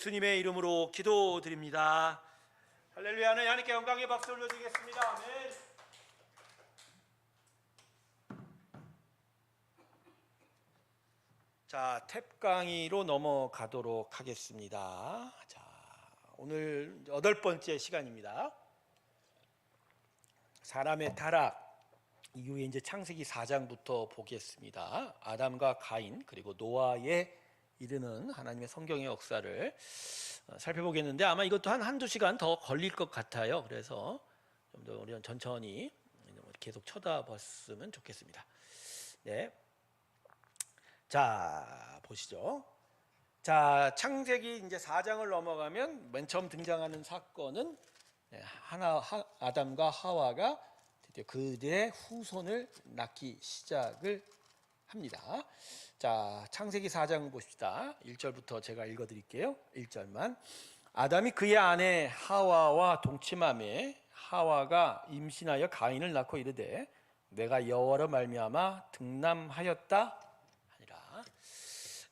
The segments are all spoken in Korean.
예수님의 이름으로 기도드립니다. 할렐루야. 하나님께 영광의 박수 올려드리겠습니다. 아멘. 자, 탭 강의로 넘어가도록 하겠습니다. 자, 오늘 8번째 시간입니다. 사람의 타락 이후에 이제 창세기 4장부터 보겠습니다. 아담과 가인 그리고 노아에 이르는 하나님의 성경의 역사를 살펴보겠는데 아마 이것도 한두 시간 더 걸릴 것 같아요. 그래서 좀 더 우리는 천천히 계속 쳐다봤으면 좋겠습니다. 네. 자, 보시죠. 자, 창세기 이제 4장을 넘어가면 맨 처음 등장하는 사건은 아담과 하와가 드디어 그들의 후손을 낳기 시작을 합니다. 자, 창세기 4장 보십시다. 1절부터 제가 읽어드릴게요. 1절만. 아담이 그의 아내 하와와 동침하매 하와가 임신하여 가인을 낳고 이르되 내가 여호와로 말미암아 등남하였다 하니라.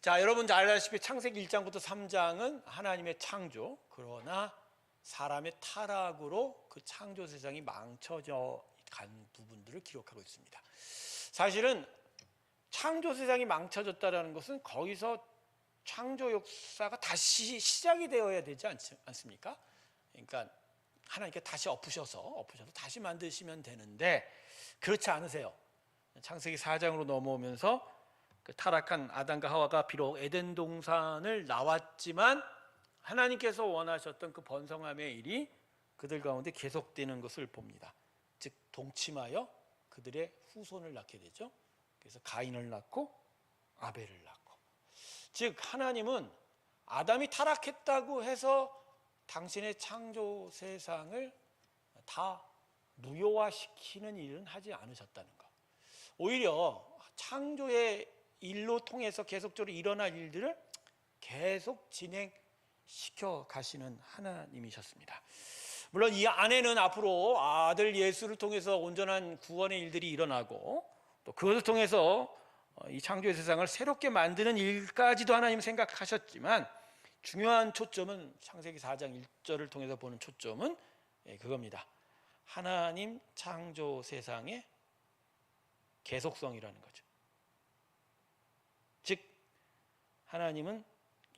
자, 여러분 잘 알다시피 창세기 1장부터 3장은 하나님의 창조, 그러나 사람의 타락으로 그 창조 세상이 망쳐져 간 부분들을 기록하고 있습니다. 사실은 창조 세상이 망쳐졌다는 것은 거기서 창조 역사가 다시 시작이 되어야 되지 않습니까? 그러니까 하나님께 다시 엎으셔서 다시 만드시면 되는데 그렇지 않으세요. 창세기 4장으로 넘어오면서 그 타락한 아담과 하와가 비록 에덴 동산을 나왔지만 하나님께서 원하셨던 그 번성함의 일이 그들 가운데 계속되는 것을 봅니다. 즉 동침하여 그들의 후손을 낳게 되죠. 그래서 가인을 낳고 아벨을 낳고, 즉 하나님은 아담이 타락했다고 해서 당신의 창조 세상을 다 무효화시키는 일은 하지 않으셨다는 것. 오히려 창조의 일로 통해서 계속적으로 일어날 일들을 계속 진행시켜 가시는 하나님이셨습니다. 물론 이 안에는 앞으로 아들 예수를 통해서 온전한 구원의 일들이 일어나고 또 그것을 통해서 이 창조의 세상을 새롭게 만드는 일까지도 하나님 생각하셨지만 중요한 초점은 창세기 4장 1절을 통해서 보는 초점은 그겁니다. 하나님 창조 세상의 계속성이라는 거죠. 즉 하나님은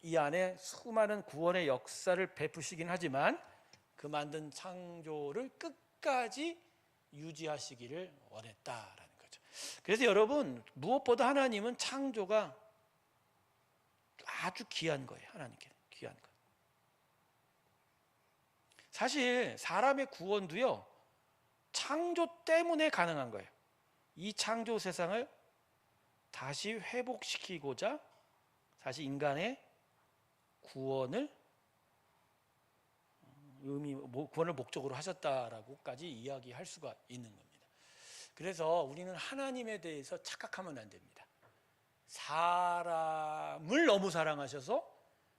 이 안에 수많은 구원의 역사를 베푸시긴 하지만 그 만든 창조를 끝까지 유지하시기를 원했다라는 거죠. 그래서 여러분, 무엇보다 하나님은 창조가 아주 귀한 거예요. 하나님께는 귀한 것. 사실 사람의 구원도요, 창조 때문에 가능한 거예요. 이 창조 세상을 다시 회복시키고자 사실 인간의 구원을 구원을 목적으로 하셨다라고까지 이야기할 수가 있는 겁니다. 그래서 우리는 하나님에 대해서 착각하면 안 됩니다. 사람을 너무 사랑하셔서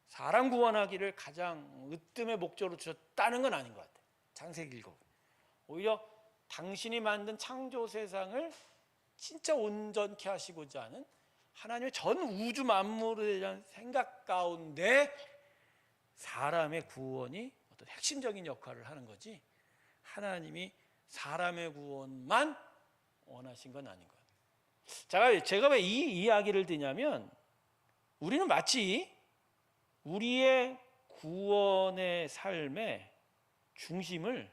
사람 구원하기를 가장 으뜸의 목적으로 주셨다는 건 아닌 것 같아요. 창세기 읽어. 오히려 당신이 만든 창조 세상을 진짜 온전케 하시고자 하는 하나님의 전 우주 만물에 대한 생각 가운데 사람의 구원이 어떤 핵심적인 역할을 하는 거지, 하나님이 사람의 구원만 원하신 건 아닌 것 같아요. 제가 왜 이 이야기를 드냐면, 우리는 마치 우리의 구원의 삶의 중심을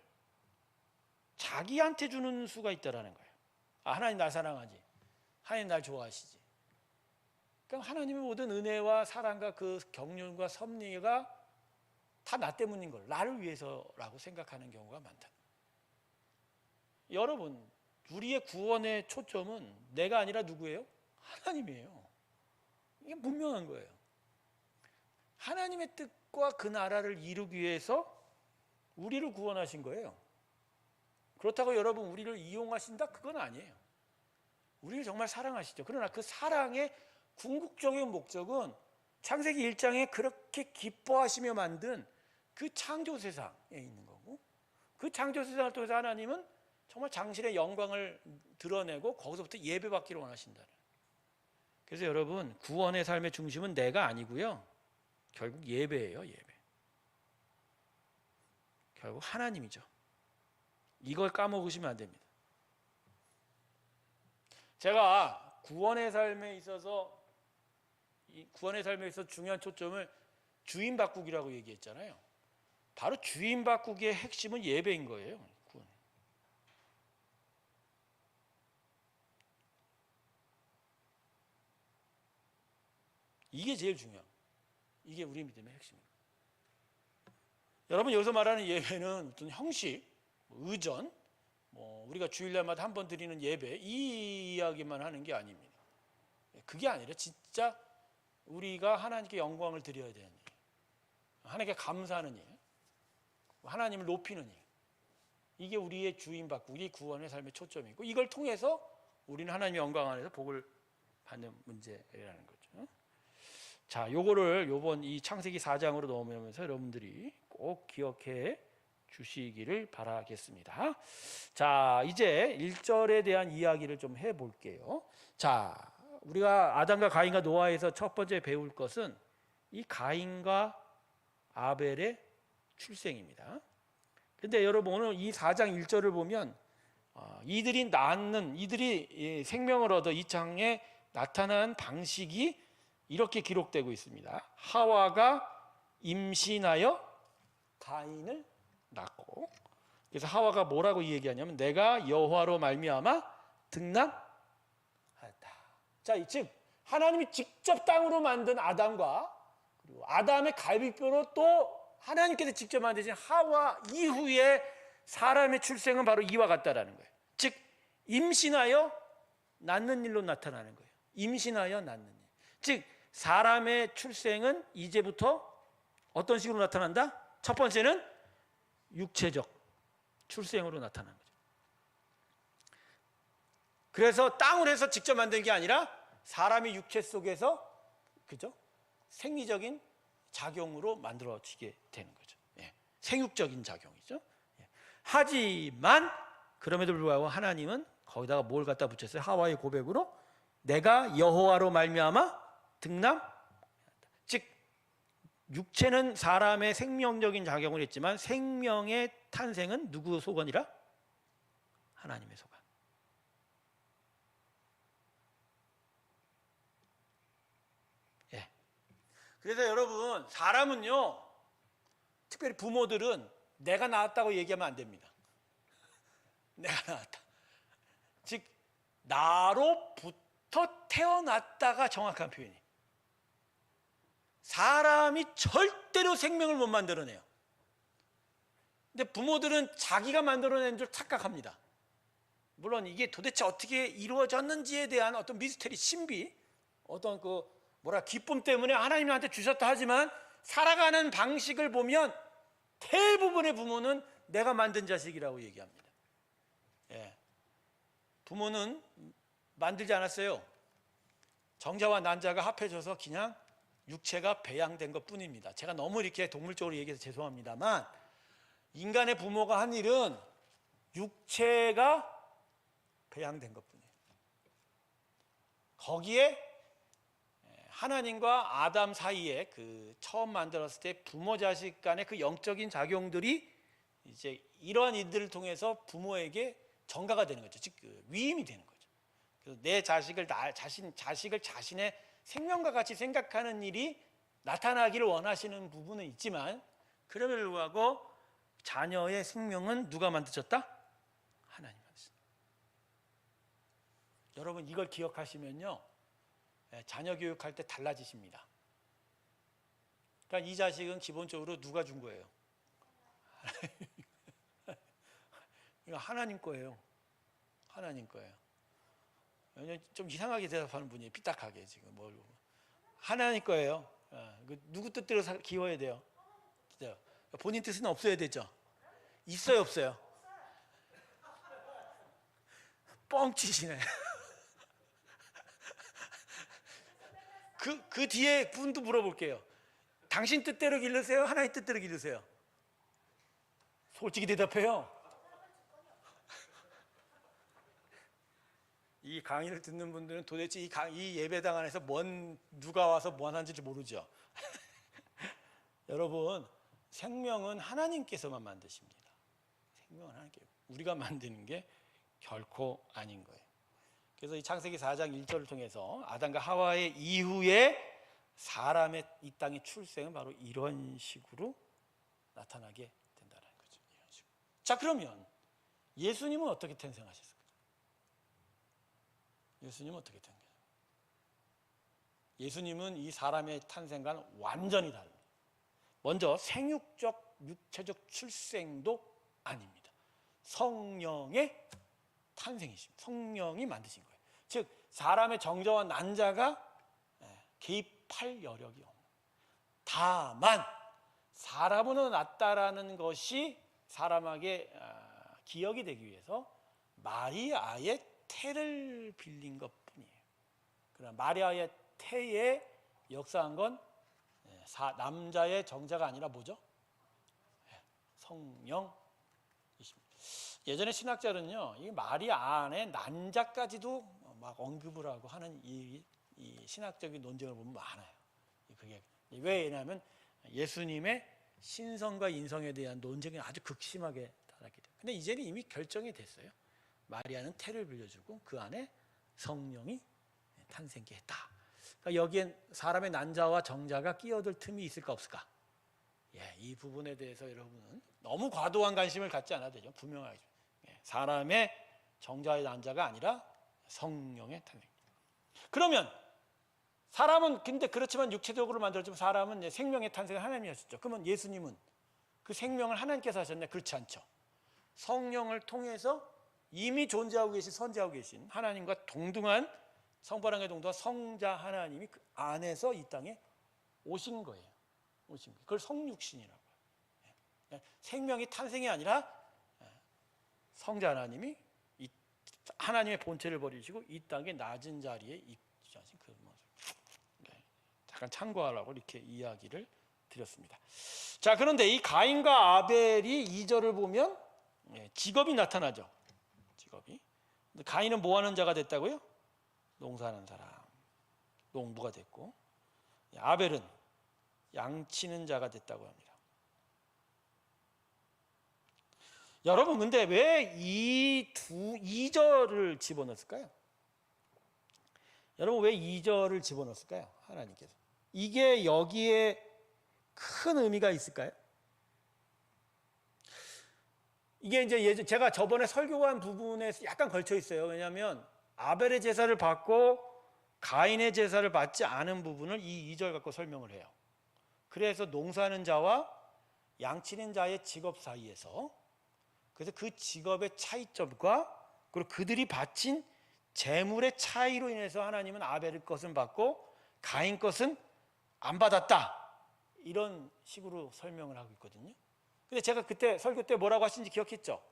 자기한테 주는 수가 있다라는 거예요. 하나님 날 사랑하지, 하나님 날 좋아하시지. 그러니까 하나님의 모든 은혜와 사랑과 그 경륜과 섭리가 다 나 때문인 걸, 나를 위해서라고 생각하는 경우가 많다. 여러분, 우리의 구원의 초점은 내가 아니라 누구예요? 하나님이에요. 이게 분명한 거예요. 하나님의 뜻과 그 나라를 이루기 위해서 우리를 구원하신 거예요. 그렇다고 여러분 우리를 이용하신다? 그건 아니에요. 우리를 정말 사랑하시죠. 그러나 그 사랑의 궁극적인 목적은 창세기 1장에 그렇게 기뻐하시며 만든 그 창조 세상에 있는 거고, 그 창조 세상을 통해서 하나님은 정말 당신의 영광을 드러내고 거기서부터 예배받기를 원하신다는. 그래서 여러분, 구원의 삶의 중심은 내가 아니고요, 결국 예배예요, 예배. 결국 하나님이죠. 이걸 까먹으시면 안 됩니다. 제가 구원의 삶에 있어서 중요한 초점을 주인 바꾸기라고 얘기했잖아요. 바로 주인 바꾸기의 핵심은 예배인 거예요. 구원. 이게 제일 중요해요. 이게 우리 믿음의 핵심입니다. 여러분, 여기서 말하는 예배는 어떤 형식, 의전, 우리가 주일날마다 한 번 드리는 예배, 이 이야기만 하는 게 아닙니다. 그게 아니라 진짜 우리가 하나님께 영광을 드려야 되는 일, 하나님께 감사하는 일, 하나님을 높이는 일, 이게 우리의 주인 바꾸기, 구원의 삶의 초점이고, 이걸 통해서 우리는 하나님의 영광 안에서 복을 받는 문제라는 거죠. 자, 요거를 요번 이 창세기 4장으로 넘어오면서 여러분들이 꼭 기억해 주시기를 바라겠습니다. 자, 이제 1절에 대한 이야기를 좀 해볼게요. 자, 우리가 아담과 가인과 노아에서 첫 번째 배울 것은 이 가인과 아벨의 출생입니다. 근데 여러분, 오늘 이 4장 1절을 보면 이들이 생명을 얻어 이 장에 나타난 방식이 이렇게 기록되고 있습니다. 하와가 임신하여 가인을 낳고, 그래서 하와가 뭐라고 얘기하냐면 내가 여호와로 말미암아 등남하였다. 자, 즉 하나님이 직접 땅으로 만든 아담과 그리고 아담의 갈비뼈로 또 하나님께서 직접 만드신 하와 이후에 사람의 출생은 바로 이와 같다라는 거예요. 즉 임신하여 낳는 일로 나타나는 거예요. 임신하여 낳는 일. 즉 사람의 출생은 이제부터 어떤 식으로 나타난다? 첫 번째는 육체적 출생으로 나타나는 거죠. 그래서 땅을 해서 직접 만든 게 아니라 사람의 육체 속에서, 그죠? 생리적인 작용으로 만들어지게 되는 거죠. 예. 생육적인 작용이죠. 예. 하지만 그럼에도 불구하고 하나님은 거기다가 뭘 갖다 붙였어요? 하와의 고백으로 내가 여호와로 말미암아 등남, 즉 육체는 사람의 생명적인 작용을 했지만 생명의 탄생은 누구 소관이라? 하나님의 소관. 예. 그래서 여러분, 사람은요, 특별히 부모들은 내가 낳았다고 얘기하면 안 됩니다. 내가 낳았다. 즉 나로부터 태어났다가 정확한 표현이에요. 사람이 절대로 생명을 못 만들어내요. 근데 부모들은 자기가 만들어낸 줄 착각합니다. 물론 이게 도대체 어떻게 이루어졌는지에 대한 어떤 미스테리, 신비, 어떤 기쁨 때문에 하나님이 나한테 주셨다 하지만 살아가는 방식을 보면 대부분의 부모는 내가 만든 자식이라고 얘기합니다. 예. 부모는 만들지 않았어요. 정자와 난자가 합해져서 그냥 육체가 배양된 것 뿐입니다. 제가 너무 이렇게 동물적으로 얘기해서 죄송합니다만, 인간의 부모가 한 일은 육체가 배양된 것 뿐이에요. 거기에 하나님과 아담 사이에 그 처음 만들었을 때 부모 자식 간의 그 영적인 작용들이 이제 이러한 일들을 통해서 부모에게 전가가 되는 거죠. 즉 위임이 되는 거죠. 그래서 내 자식을 자신의 생명과 같이 생각하는 일이 나타나기를 원하시는 부분은 있지만, 그럼에도 불구하고 자녀의 생명은 누가 만드셨다? 하나님 만드셨다. 여러분, 이걸 기억하시면요, 자녀 교육할 때 달라지십니다. 그러니까 이 자식은 기본적으로 누가 준 거예요? 하나님 거예요. 하나님 거예요. 좀 이상하게 대답하는 분이 삐딱하게 지금 하나님 거예요. 누구 뜻대로 키워야 돼요? 본인 뜻은 없어야 되죠. 있어요, 없어요? 뻥치시네. 그 뒤에 분도 물어볼게요. 당신 뜻대로 기르세요? 하나님 뜻대로 기르세요? 솔직히 대답해요. 이 강의를 듣는 분들은 도대체 이 예배당 안에서 누가 와서 뭐 하는지 모르죠. 여러분, 생명은 하나님께서만 만드십니다. 생명은 하나님께, 우리가 만드는 게 결코 아닌 거예요. 그래서 이 창세기 4장 1절을 통해서 아담과 하와의 이후에 사람의 이 땅의 출생은 바로 이런 식으로 나타나게 된다는 거죠. 이런 식으로. 자, 그러면 예수님은 어떻게 탄생하셨을까요? 예수님은 어떻게 탄생하셨을까요? 예수님은 이 사람의 탄생과는 완전히 다릅니다. 먼저 생육적, 육체적 출생도 아닙니다. 성령의 탄생이십니다. 성령이 만드신 거예요. 즉 사람의 정자와 난자가 개입할 여력이 없는. 다만 사람으로 났다라는 것이 사람에게 기억이 되기 위해서 마리아의 태를 빌린 것뿐이에요. 그러나 마리아의 태에 역사한 건 남자의 정자가 아니라 뭐죠? 성령이십니다. 예전에 신학자는요, 이 마리아 안에 난자까지도 막 언급을 하고 하는 이 신학적인 논쟁을 보면 많아요. 그게 왜냐하면 예수님의 신성과 인성에 대한 논쟁이 아주 극심하게 달았기 때문에. 근데 이제는 이미 결정이 됐어요. 마리아는 태를 빌려주고 그 안에 성령이 탄생케 했다. 그러니까 여기엔 사람의 난자와 정자가 끼어들 틈이 있을까 없을까? 이 부분에 대해서 여러분은 너무 과도한 관심을 갖지 않아도 되죠. 분명하게. 사람의 정자의 난자가 아니라 성령의 탄생. 그러면 사람은 근데 그렇지만 육체적으로 만들었지만 사람은 생명의 탄생을 하나님이 하셨죠. 그러면 예수님은 그 생명을 하나님께서 하셨네? 그렇지 않죠. 성령을 통해서 이미 존재하고 계신, 선지하고 계신 하나님과 동등한, 성바랑의 동등한 성자 하나님이 그 안에서 이 땅에 오신 거예요. 오신 거예요. 그걸 성육신이라고 해요. 생명이 탄생이 아니라 성자 하나님이 이 하나님의 본체를 버리시고 이 땅의 낮은 자리에 입주하신 그 모습. 잠깐 참고하라고 이렇게 이야기를 드렸습니다. 자, 그런데 이 가인과 아벨이 2절을 보면 직업이 나타나죠. 직업이. 가인은 뭐 하는 자가 됐다고요? 농사하는 사람. 농부가 됐고, 아벨은 양치는 자가 됐다고 합니다. 여러분, 근데 왜 이 2절을 집어넣었을까요? 여러분, 왜 2절을 집어넣었을까요? 하나님께서. 이게 여기에 큰 의미가 있을까요? 이게 이제 제가 저번에 설교한 부분에 약간 걸쳐 있어요. 왜냐하면 아벨의 제사를 받고 가인의 제사를 받지 않은 부분을 이 2절 갖고 설명을 해요. 그래서 농사하는 자와 양치는 자의 직업 사이에서, 그래서 그 직업의 차이점과 그리고 그들이 바친 재물의 차이로 인해서 하나님은 아벨의 것은 받고 가인 것은 안 받았다, 이런 식으로 설명을 하고 있거든요. 근데 제가 그때 설교 때 뭐라고 하신지 기억했죠?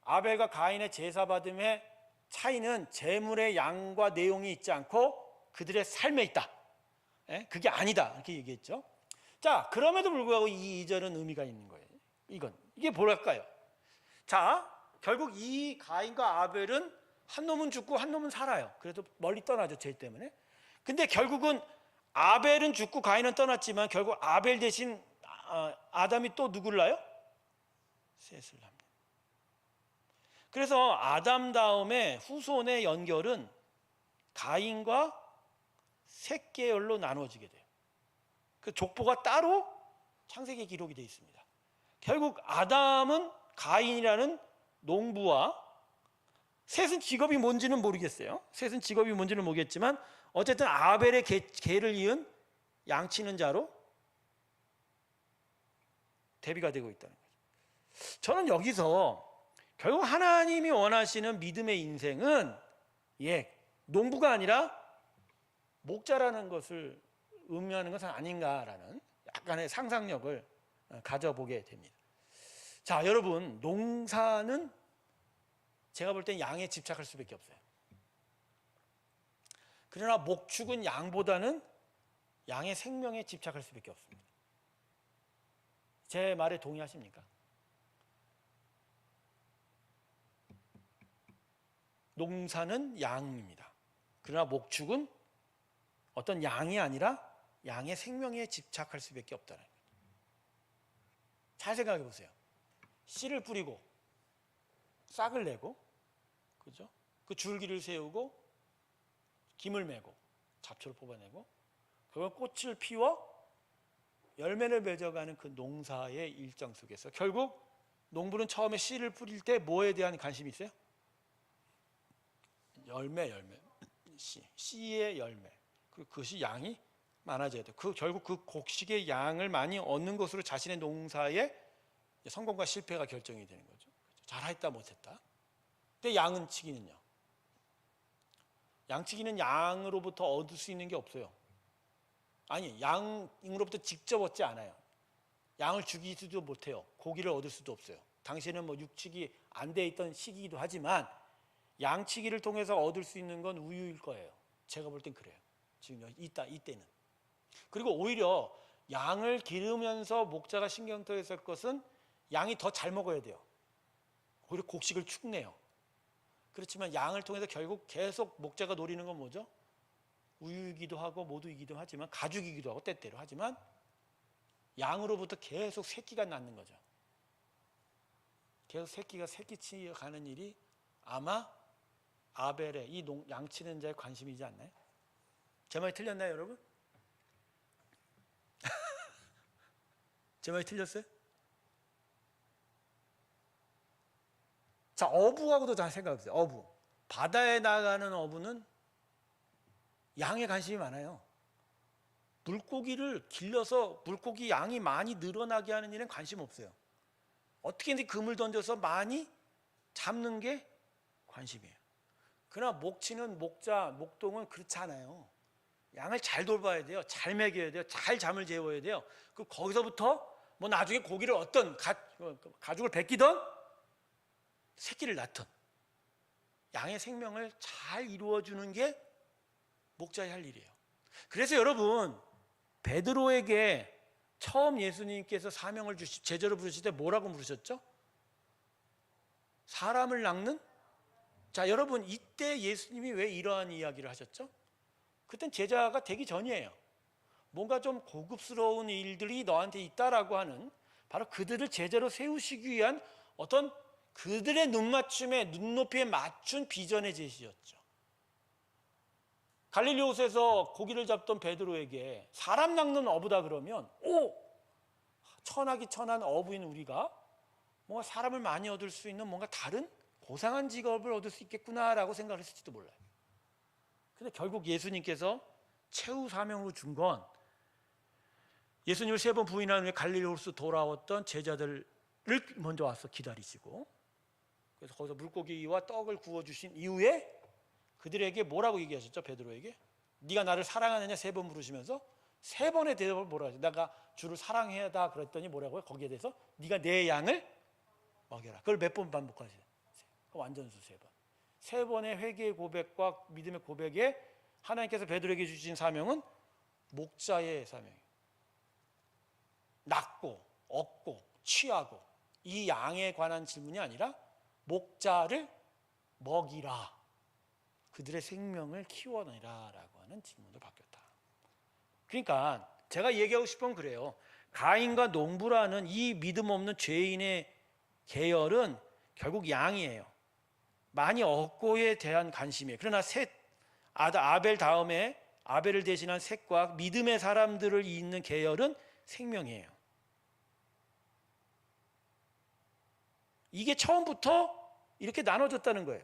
아벨과 가인의 제사 받음의 차이는 재물의 양과 내용이 있지 않고 그들의 삶에 있다. 그게 아니다, 이렇게 얘기했죠. 자, 그럼에도 불구하고 이 2절은 의미가 있는 거예요. 이게 뭐랄까요? 자, 결국 이 가인과 아벨은 한 놈은 죽고 한 놈은 살아요. 그래도 멀리 떠나죠, 죄 때문에. 근데 결국은 아벨은 죽고 가인은 떠났지만 결국 아벨 대신 아담이 또 누구를 낳아요? 셋을 낳습니다. 그래서 아담 다음에 후손의 연결은 가인과 셋 계열로 나눠지게 돼요. 그 족보가 따로 창세기에 기록이 되어 있습니다. 결국 아담은 가인이라는 농부와, 셋은 직업이 뭔지는 모르겠어요. 셋은 직업이 뭔지는 모르겠지만 어쨌든 아벨의 계를 이은 양치는 자로 대비가 되고 있다는 거죠. 저는 여기서 결국 하나님이 원하시는 믿음의 인생은 농부가 아니라 목자라는 것을 의미하는 것은 아닌가라는 약간의 상상력을 가져보게 됩니다. 자, 여러분, 농사는 제가 볼 땐 양에 집착할 수밖에 없어요. 그러나 목축은 양보다는 양의 생명에 집착할 수밖에 없습니다. 제 말에 동의하십니까? 농사는 양입니다. 그러나 목축은 어떤 양이 아니라 양의 생명에 집착할 수밖에 없다는 거예요. 잘 생각해 보세요. 씨를 뿌리고 싹을 내고, 그죠? 그 줄기를 세우고 김을 매고 잡초를 뽑아내고, 그걸 꽃을 피워 열매를 맺어가는 그 농사의 일정 속에서 결국 농부는 처음에 씨를 뿌릴 때 뭐에 대한 관심이 있어요? 열매. 씨의 열매. 그것이 양이 많아져야 돼요. 결국 그 곡식의 양을 많이 얻는 것으로 자신의 농사의 성공과 실패가 결정이 되는 거죠. 잘했다 못했다. 근데 양은치기는요. 양치기는 양으로부터 얻을 수 있는 게 없어요. 아니, 양으로부터 직접 얻지 않아요. 양을 죽이지도 못해요. 고기를 얻을 수도 없어요. 당시에는 뭐 육축이 안 돼 있던 시기이기도 하지만 양치기를 통해서 얻을 수 있는 건 우유일 거예요. 제가 볼 땐 그래요. 지금 이때는. 그리고 오히려 양을 기르면서 목자가 신경 써야 할 것은 양이 더 잘 먹어야 돼요. 오히려 곡식을 축내요. 그렇지만 양을 통해서 결국 계속 목자가 노리는 건 뭐죠? 우유이기도 하고 모두이기도 하지만 가죽이기도 하고 때때로 하지만 양으로부터 계속 새끼가 낳는 거죠. 계속 새끼가 새끼치어 가는 일이 아마 아벨의 이 양치는 자의 관심이지 않나요? 제 말이 틀렸나요, 여러분? 제 말이 틀렸어요? 자, 어부하고도 잘 생각해보세요. 어부. 바다에 나가는 어부는 양에 관심이 많아요. 물고기를 길러서 물고기 양이 많이 늘어나게 하는 일엔 관심 없어요. 어떻게든 그물 던져서 많이 잡는 게 관심이에요. 그러나 목치는 목동은 그렇지 않아요. 양을 잘 돌봐야 돼요. 잘 먹여야 돼요. 잘 잠을 재워야 돼요. 거기서부터 뭐 나중에 고기를 어떤 가죽을 벗기던 새끼를 낳던 양의 생명을 잘 이루어주는 게 목자의 할 일이에요. 그래서 여러분, 베드로에게 처음 예수님께서 사명을 제자로 부르실 때 뭐라고 부르셨죠? 사람을 낚는? 자, 여러분, 이때 예수님이 왜 이러한 이야기를 하셨죠? 그땐 제자가 되기 전이에요. 뭔가 좀 고급스러운 일들이 너한테 있다라고 하는, 바로 그들을 제자로 세우시기 위한 어떤 그들의 눈높이에 맞춘 비전의 제시였죠. 갈릴리 호수에서 고기를 잡던 베드로에게 사람 낚는 어부다 그러면, 천하기 천한 어부인 우리가 뭔가 사람을 많이 얻을 수 있는 뭔가 다른 고상한 직업을 얻을 수 있겠구나라고 생각을 했을지도 몰라요. 근데 결국 예수님께서 최후 사명으로 준 건 예수님을 3번 부인한 후에 갈릴리 호수 돌아왔던 제자들을 먼저 와서 기다리시고, 그래서 거기서 물고기와 떡을 구워주신 이후에 그들에게 뭐라고 얘기하셨죠? 베드로에게 네가 나를 사랑하느냐 3번 물으시면서 3번의 대답을 뭐라고 하죠? 내가 주를 사랑해야다 그랬더니 뭐라고요? 거기에 대해서 네가 내 양을 먹여라. 그걸 몇 번 반복하세요? 완전수 3번. 3번의 회개의 고백과 믿음의 고백에 하나님께서 베드로에게 주신 사명은 목자의 사명이에요. 낳고 얻고 취하고 이 양에 관한 질문이 아니라 목자를 먹이라, 그들의 생명을 키워내라 라고 하는 질문으로 바뀌었다. 그러니까 제가 얘기하고 싶은 건 그래요. 가인과 농부라는 이 믿음 없는 죄인의 계열은 결국 양이에요. 많이 얻고에 대한 관심이에요. 그러나 아벨 다음에 아벨을 대신한 셋과 믿음의 사람들을 잇는 계열은 생명이에요. 이게 처음부터 이렇게 나눠졌다는 거예요.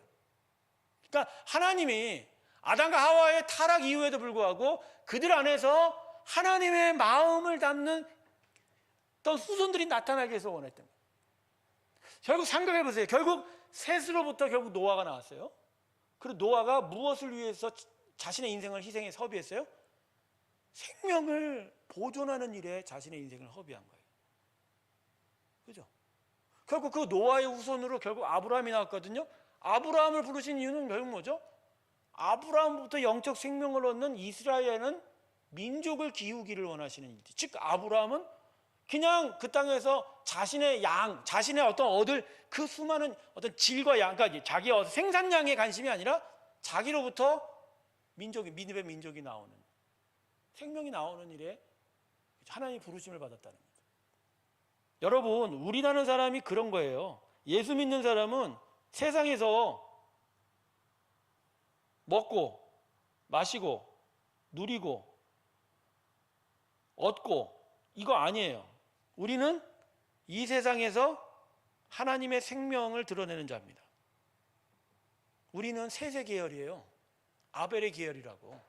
그러니까 하나님이 아담과 하와의 타락 이후에도 불구하고 그들 안에서 하나님의 마음을 담는 어떤 후손들이 나타나기 위해서 원했던 거예요. 결국 생각해 보세요. 결국 셋으로부터 결국 노아가 나왔어요. 그리고 노아가 무엇을 위해서 자신의 인생을 희생해 허비했어요? 생명을 보존하는 일에 자신의 인생을 허비한 거예요. 그죠? 결국 그 노아의 후손으로 결국 아브라함이 나왔거든요. 아브라함을 부르신 이유는 결국 뭐죠? 아브라함부터 영적 생명을 얻는 이스라엘은 민족을 기우기를 원하시는 일이죠. 즉 아브라함은 그냥 그 땅에서 자신의 양, 자신의 어떤 얻을 그 수많은 어떤 질과 양, 그러니까 자기의 생산량에 관심이 아니라 자기로부터 믿음의 민족이 나오는, 생명이 나오는 일에 하나님의 부르심을 받았다는 거죠. 여러분, 우리라는 사람이 그런 거예요. 예수 믿는 사람은 세상에서 먹고 마시고 누리고 얻고 이거 아니에요. 우리는 이 세상에서 하나님의 생명을 드러내는 자입니다. 우리는 셋의 계열이에요. 아벨의 계열이라고.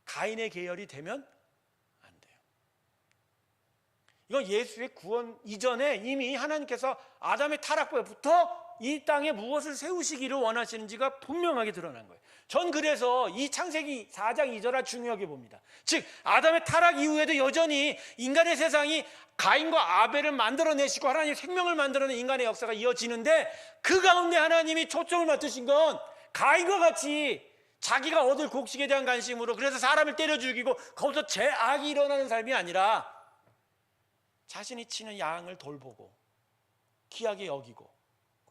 가인의 계열이 되면 안 돼요. 이건 예수의 구원 이전에 이미 하나님께서 아담의 타락부터 이 땅에 무엇을 세우시기를 원하시는지가 분명하게 드러난 거예요. 전 그래서 이 창세기 4장 2절을 중요하게 봅니다. 즉 아담의 타락 이후에도 여전히 인간의 세상이 가인과 아벨을 만들어내시고 하나님의 생명을 만들어낸 인간의 역사가 이어지는데, 그 가운데 하나님이 초점을 맞추신 건 가인과 같이 자기가 얻을 곡식에 대한 관심으로, 그래서 사람을 때려 죽이고 거기서 죄악이 일어나는 삶이 아니라 자신이 치는 양을 돌보고 귀하게 여기고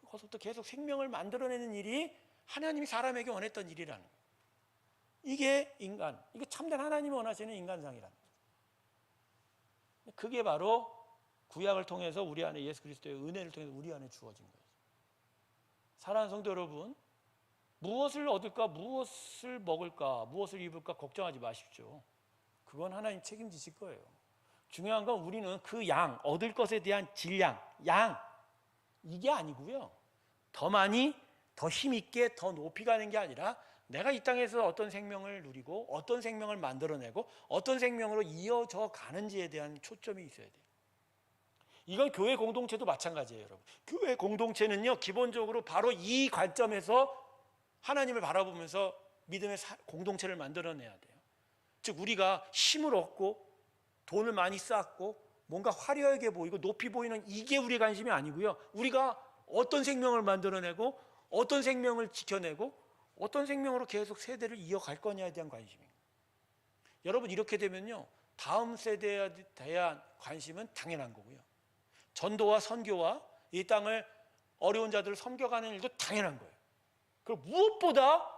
거기서부터 계속 생명을 만들어내는 일이 하나님이 사람에게 원했던 일이라는 거예요. 이게 인간, 이게 참된 하나님이 원하시는 인간상이라는 거예요. 그게 바로 구약을 통해서 우리 안에, 예수 그리스도의 은혜를 통해서 우리 안에 주어진 거예요. 사랑하는 성도 여러분, 무엇을 얻을까, 무엇을 먹을까, 무엇을 입을까 걱정하지 마십시오. 그건 하나님 책임지실 거예요. 중요한 건 우리는 그 양, 얻을 것에 대한 질량, 양, 이게 아니고요. 더 많이, 더 힘있게, 더 높이 가는 게 아니라 내가 이 땅에서 어떤 생명을 누리고 어떤 생명을 만들어내고 어떤 생명으로 이어져 가는지에 대한 초점이 있어야 돼요. 이건 교회 공동체도 마찬가지예요, 여러분. 교회 공동체는요, 기본적으로 바로 이 관점에서 하나님을 바라보면서 믿음의 공동체를 만들어내야 돼요. 즉 우리가 힘을 얻고 돈을 많이 쌓고 뭔가 화려하게 보이고 높이 보이는 이게 우리의 관심이 아니고요. 우리가 어떤 생명을 만들어내고 어떤 생명을 지켜내고 어떤 생명으로 계속 세대를 이어갈 거냐에 대한 관심입니다. 여러분, 이렇게 되면요, 다음 세대에 대한 관심은 당연한 거고요. 전도와 선교와 이 땅을 어려운 자들을 섬겨가는 일도 당연한 거예요. 그리고 무엇보다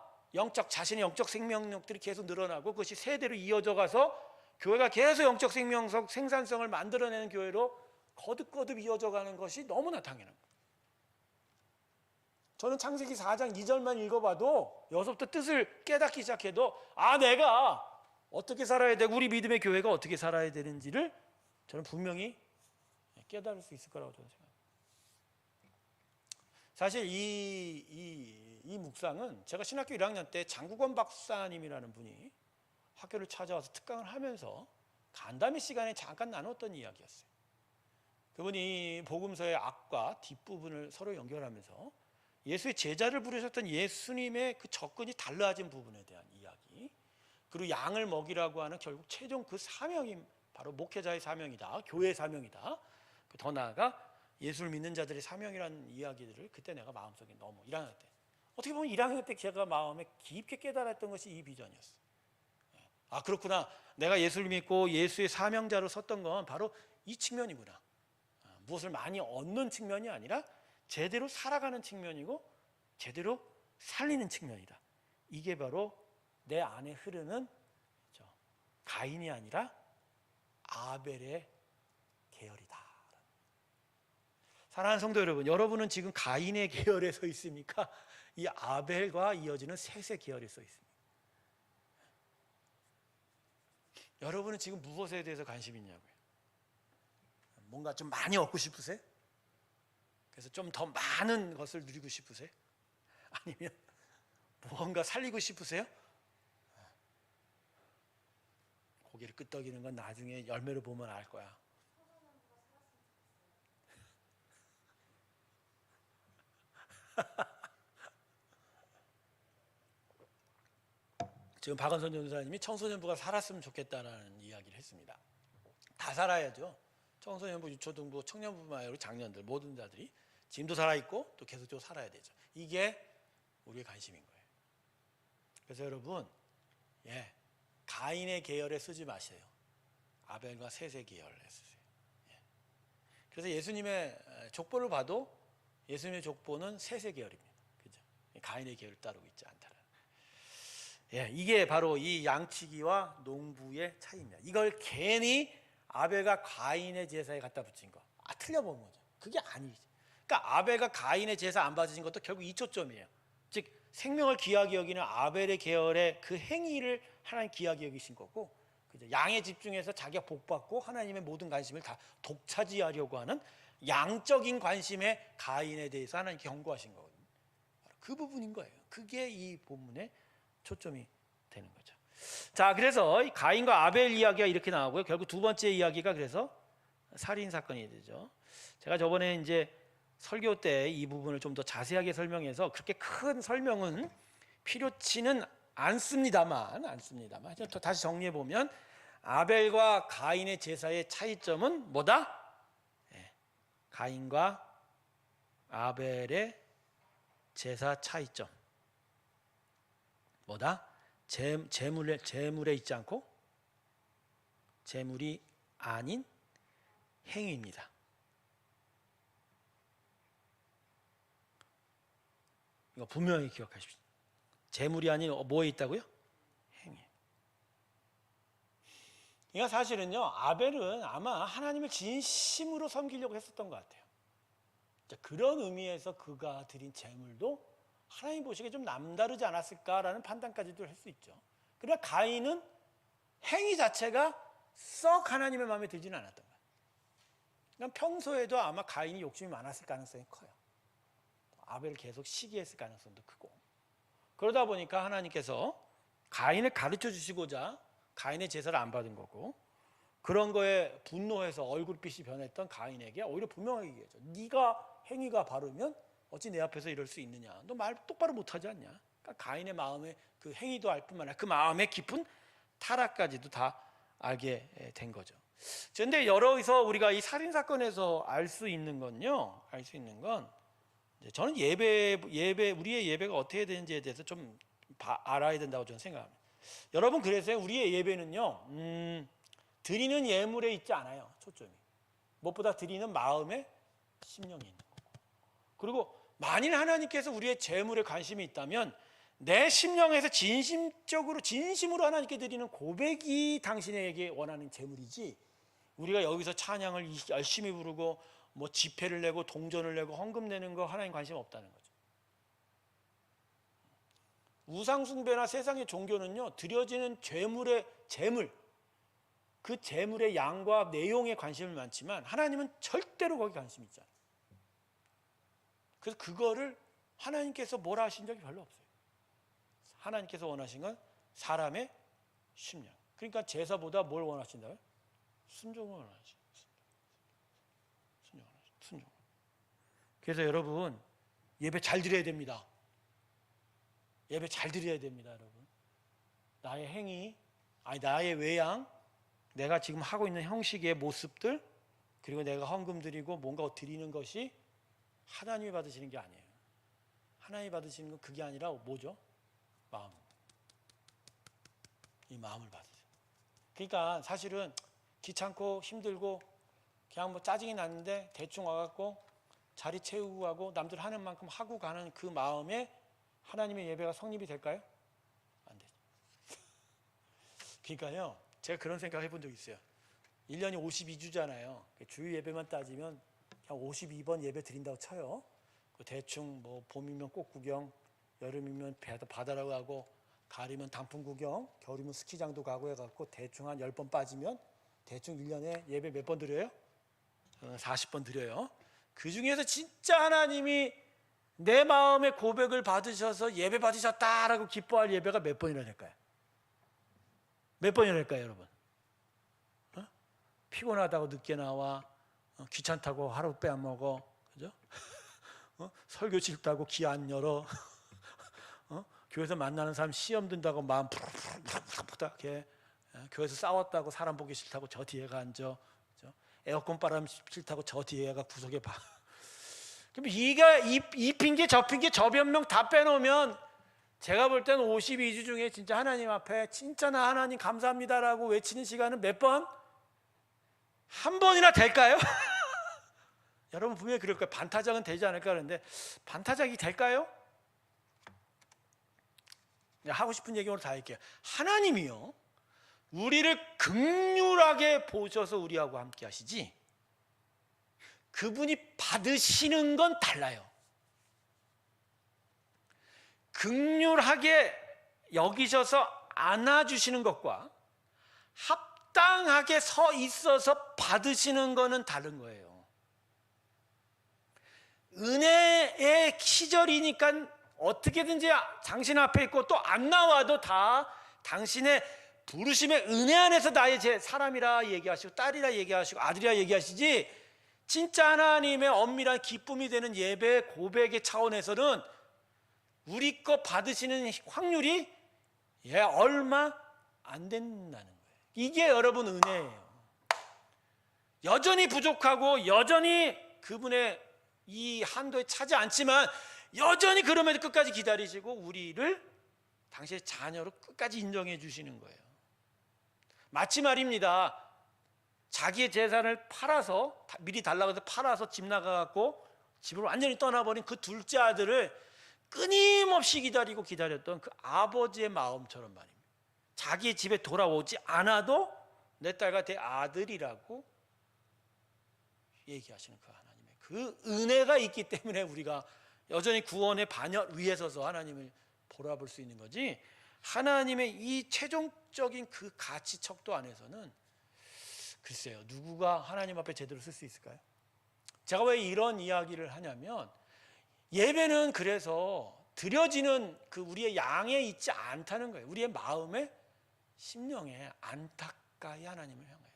자신의 영적 생명력들이 계속 늘어나고 그것이 세대로 이어져 가서 교회가 계속 영적 생산성을 만들어내는 교회로 거듭거듭 이어져 가는 것이 너무나 당연한 거예요. 저는 창세기 4장 2절만 읽어봐도 여기서부터 뜻을 깨닫기 시작해도 내가 어떻게 살아야 되고 우리 믿음의 교회가 어떻게 살아야 되는지를 저는 분명히 깨달을 수 있을 거라고 저는 생각합니다. 사실 이 묵상은 제가 신학교 1학년 때 장국원 박사님이라는 분이 학교를 찾아와서 특강을 하면서 간담회 시간에 잠깐 나눴던 이야기였어요. 그분이 복음서의 앞과 뒷부분을 서로 연결하면서 예수의 제자를 부르셨던 예수님의 그 접근이 달라진 부분에 대한 이야기, 그리고 양을 먹이라고 하는 결국 최종 그 사명이 바로 목회자의 사명이다, 교회의 사명이다, 더 나아가 예수를 믿는 자들의 사명이라는 이야기들을 그때 내가 마음속에 너무 1학년 때, 어떻게 보면 1학년 때 제가 마음에 깊게 깨달았던 것이 이 비전이었어요. 그렇구나, 내가 예수를 믿고 예수의 사명자로 섰던 건 바로 이 측면이구나. 무엇을 많이 얻는 측면이 아니라 제대로 살아가는 측면이고 제대로 살리는 측면이다. 이게 바로 내 안에 흐르는 가인이 아니라 아벨의 계열이다. 사랑하는 성도 여러분, 여러분은 지금 가인의 계열에 서 있습니까? 이 아벨과 이어지는 셋의 계열에 서 있습니다. 여러분은 지금 무엇에 대해서 관심이 있냐고요? 뭔가 좀 많이 얻고 싶으세요? 그래서 좀 더 많은 것을 누리고 싶으세요? 아니면 뭔가 살리고 싶으세요? 고개를 끄덕이는 건 나중에 열매를 보면 알 거야. 지금 박은선 전도사님이 청소년부가 살았으면 좋겠다라는 이야기를 했습니다. 다 살아야죠. 청소년부, 유초등부, 청년부만 아니라 장년들 모든 자들이 지금도 살아있고 또 계속적으로 살아야 되죠. 이게 우리의 관심인 거예요. 그래서 여러분, 가인의 계열에 쓰지 마세요. 아벨과 셋의 계열에 쓰세요. 그래서 예수님의 족보를 봐도 예수님의 족보는 셋의 계열입니다. 그죠? 가인의 계열을 따르고 있지 않다는. 이게 바로 이 양치기와 농부의 차이입니다. 이걸 괜히 아벨과 가인의 제사에 갖다 붙인 거. 틀려본 거죠. 그게 아니지. 그러니까 아벨과 가인의 제사 안 받으신 것도 결국 이 초점이에요. 즉 생명을 귀하게 여기는 아벨의 계열의 그 행위를 하나님 귀하게 여기신 거고, 그죠? 양에 집중해서 자기가 복받고 하나님의 모든 관심을 다 독차지하려고 하는 양적인 관심에 가인에 대해서 하나님 경고하신 거거든요. 그 부분인 거예요. 그게 이 본문의 초점이 되는 거죠. 자, 그래서 가인과 아벨 이야기가 이렇게 나오고요. 결국 두 번째 이야기가 그래서 살인 사건이 되죠. 제가 저번에 이제 설교 때 이 부분을 좀 더 자세하게 설명해서 그렇게 큰 설명은 필요치는 않습니다만 다시 정리해 보면 아벨과 가인의 제사의 차이점은 뭐다? 가인과 아벨의 제사 차이점 뭐다? 재물에 있지 않고 재물이 아닌 행위입니다. 이거 분명히 기억하십시오. 재물이 아닌 뭐에 있다고요? 행위. 그러니까 사실은요, 아벨은 아마 하나님을 진심으로 섬기려고 했었던 것 같아요. 그런 의미에서 그가 드린 재물도 하나님 보시기에 좀 남다르지 않았을까라는 판단까지도 할 수 있죠. 그러나 가인은 행위 자체가 썩 하나님의 마음에 들지는 않았던 거예요. 그러니까 평소에도 아마 가인이 욕심이 많았을 가능성이 커요. 아벨을 계속 시기했을 가능성도 크고, 그러다 보니까 하나님께서 가인을 가르쳐 주시고자 가인의 제사를 안 받은 거고, 그런 거에 분노해서 얼굴빛이 변했던 가인에게 오히려 분명하게 얘기하죠. 네가 행위가 바르면 어찌 내 앞에서 이럴 수 있느냐. 너 말 똑바로 못하지 않냐. 그러니까 가인의 마음에 그 행위도 알 뿐만 아니라 그 마음의 깊은 타락까지도 다 알게 된 거죠. 그런데 여기서 우리가 이 살인 사건에서 알 수 있는 건요, 저는 우리의 예배가 어떻게 되는지에 대해서 좀 알아야 된다고 저는 생각합니다. 여러분, 그래서 우리의 예배는요, 드리는 예물에 있지 않아요. 초점이 무엇보다 드리는 마음에 심령이 있는 거고, 그리고 만일 하나님께서 우리의 재물에 관심이 있다면 내 심령에서 진심으로 하나님께 드리는 고백이 당신에게 원하는 재물이지, 우리가 여기서 찬양을 열심히 부르고 뭐 지폐를 내고 동전을 내고 헌금 내는 거 하나님 관심 없다는 거죠. 우상 숭배나 세상의 종교는요, 드려지는 재물, 그 재물의 양과 내용에 관심이 많지만 하나님은 절대로 거기 관심이 있지 않아요. 그래서 그거를 하나님께서 뭐라 하신 적이 별로 없어요. 하나님께서 원하신 건 사람의 심령. 그러니까 제사보다 뭘 원하신다고요? 순종을 원하시죠. 순종. 그래서 여러분, 예배 잘 드려야 됩니다. 예배 잘 드려야 됩니다, 여러분. 나의 행위, 나의 외양, 내가 지금 하고 있는 형식의 모습들, 그리고 내가 헌금 드리고 뭔가 드리는 것이 하나님이 받으시는 게 아니에요. 하나님이 받으시는 건 그게 아니라 뭐죠? 마음. 이 마음을 받으세요. 그러니까 사실은 귀찮고 힘들고 그냥 뭐 짜증이 났는데 대충 와갖고 자리 채우고 가고 남들 하는 만큼 하고 가는 그 마음에 하나님의 예배가 성립이 될까요? 안 되죠. 그러니까요, 제가 그런 생각 해본 적 있어요. 1년이 52주잖아요. 주일 예배만 따지면 그냥 52번 예배 드린다고 쳐요. 대충 뭐 봄이면 꽃 구경, 여름이면 바다라고 하고, 가을이면 단풍 구경, 겨울이면 스키장도 가고 해갖고 대충 한 10번 빠지면 대충 1년에 예배 몇 번 드려요? 40번 드려요. 그 중에서 진짜 하나님이 내 마음의 고백을 받으셔서 예배 받으셨다라고 기뻐할 예배가 몇 번이나 될까요? 몇 번이나 될까요, 여러분? 피곤하다고 늦게 나와, 귀찮다고 하루 빼먹어, 그죠? 설교 싫다고 귀 안 열어, 교회에서 만나는 사람 시험 든다고 마음 푸닥푸닥해, 교회에서 싸웠다고 사람 보기 싫다고 저 뒤에가 앉아, 그죠? 에어컨 바람 싫다고 저 뒤에가 구석에 봐. 그럼 이 핑계 저 핑계 저 변명 다 빼놓으면 제가 볼 때는 52주 중에 진짜 하나님 앞에 진짜 나 하나님 감사합니다라고 외치는 시간은 몇 번? 한 번이나 될까요? 여러분 분명히 그럴 거예요. 반타작은 되지 않을까 그러는데 반타작이 될까요? 하고 싶은 얘기로 다 할게요. 하나님이요, 우리를 긍휼하게 보셔서 우리하고 함께 하시지, 그분이 받으시는 건 달라요. 긍휼하게 여기셔서 안아주시는 것과 합당하게 서 있어서 받으시는 거는 다른 거예요. 은혜의 시절이니까 어떻게든지 당신 앞에 있고 또 안 나와도 다 당신의 부르심의 은혜 안에서 나의 제 사람이라 얘기하시고 딸이라 얘기하시고 아들이라 얘기하시지, 진짜 하나님의 엄밀한 기쁨이 되는 예배 고백의 차원에서는 우리 거 받으시는 확률이 얼마 안 된다는 거예요. 이게 여러분 은혜예요. 여전히 부족하고 여전히 그분의 이 한도에 차지 않지만 여전히 그럼에도 끝까지 기다리시고 우리를 당신의 자녀로 끝까지 인정해 주시는 거예요. 마치 말입니다, 자기의 재산을 팔아서 미리 달라고 해서 팔아서 집 나가갖고 집을 완전히 떠나버린 그 둘째 아들을 끊임없이 기다렸던 그 아버지의 마음처럼 말입니다. 자기 집에 돌아오지 않아도 내 딸과 내 아들이라고 얘기하시는 그 하나님의 그 은혜가 있기 때문에 우리가 여전히 구원의 반열 위에 서서 하나님을 보라볼 수 있는 거지, 하나님의 이 최종적인 그 가치 척도 안에서는 글쎄요, 누구가 하나님 앞에 제대로 쓸 수 있을까요? 제가 왜 이런 이야기를 하냐면, 예배는 그래서 드려지는 그 우리의 양에 있지 않다는 거예요. 우리의 마음에 심령에 안타까이 하나님을 향하여.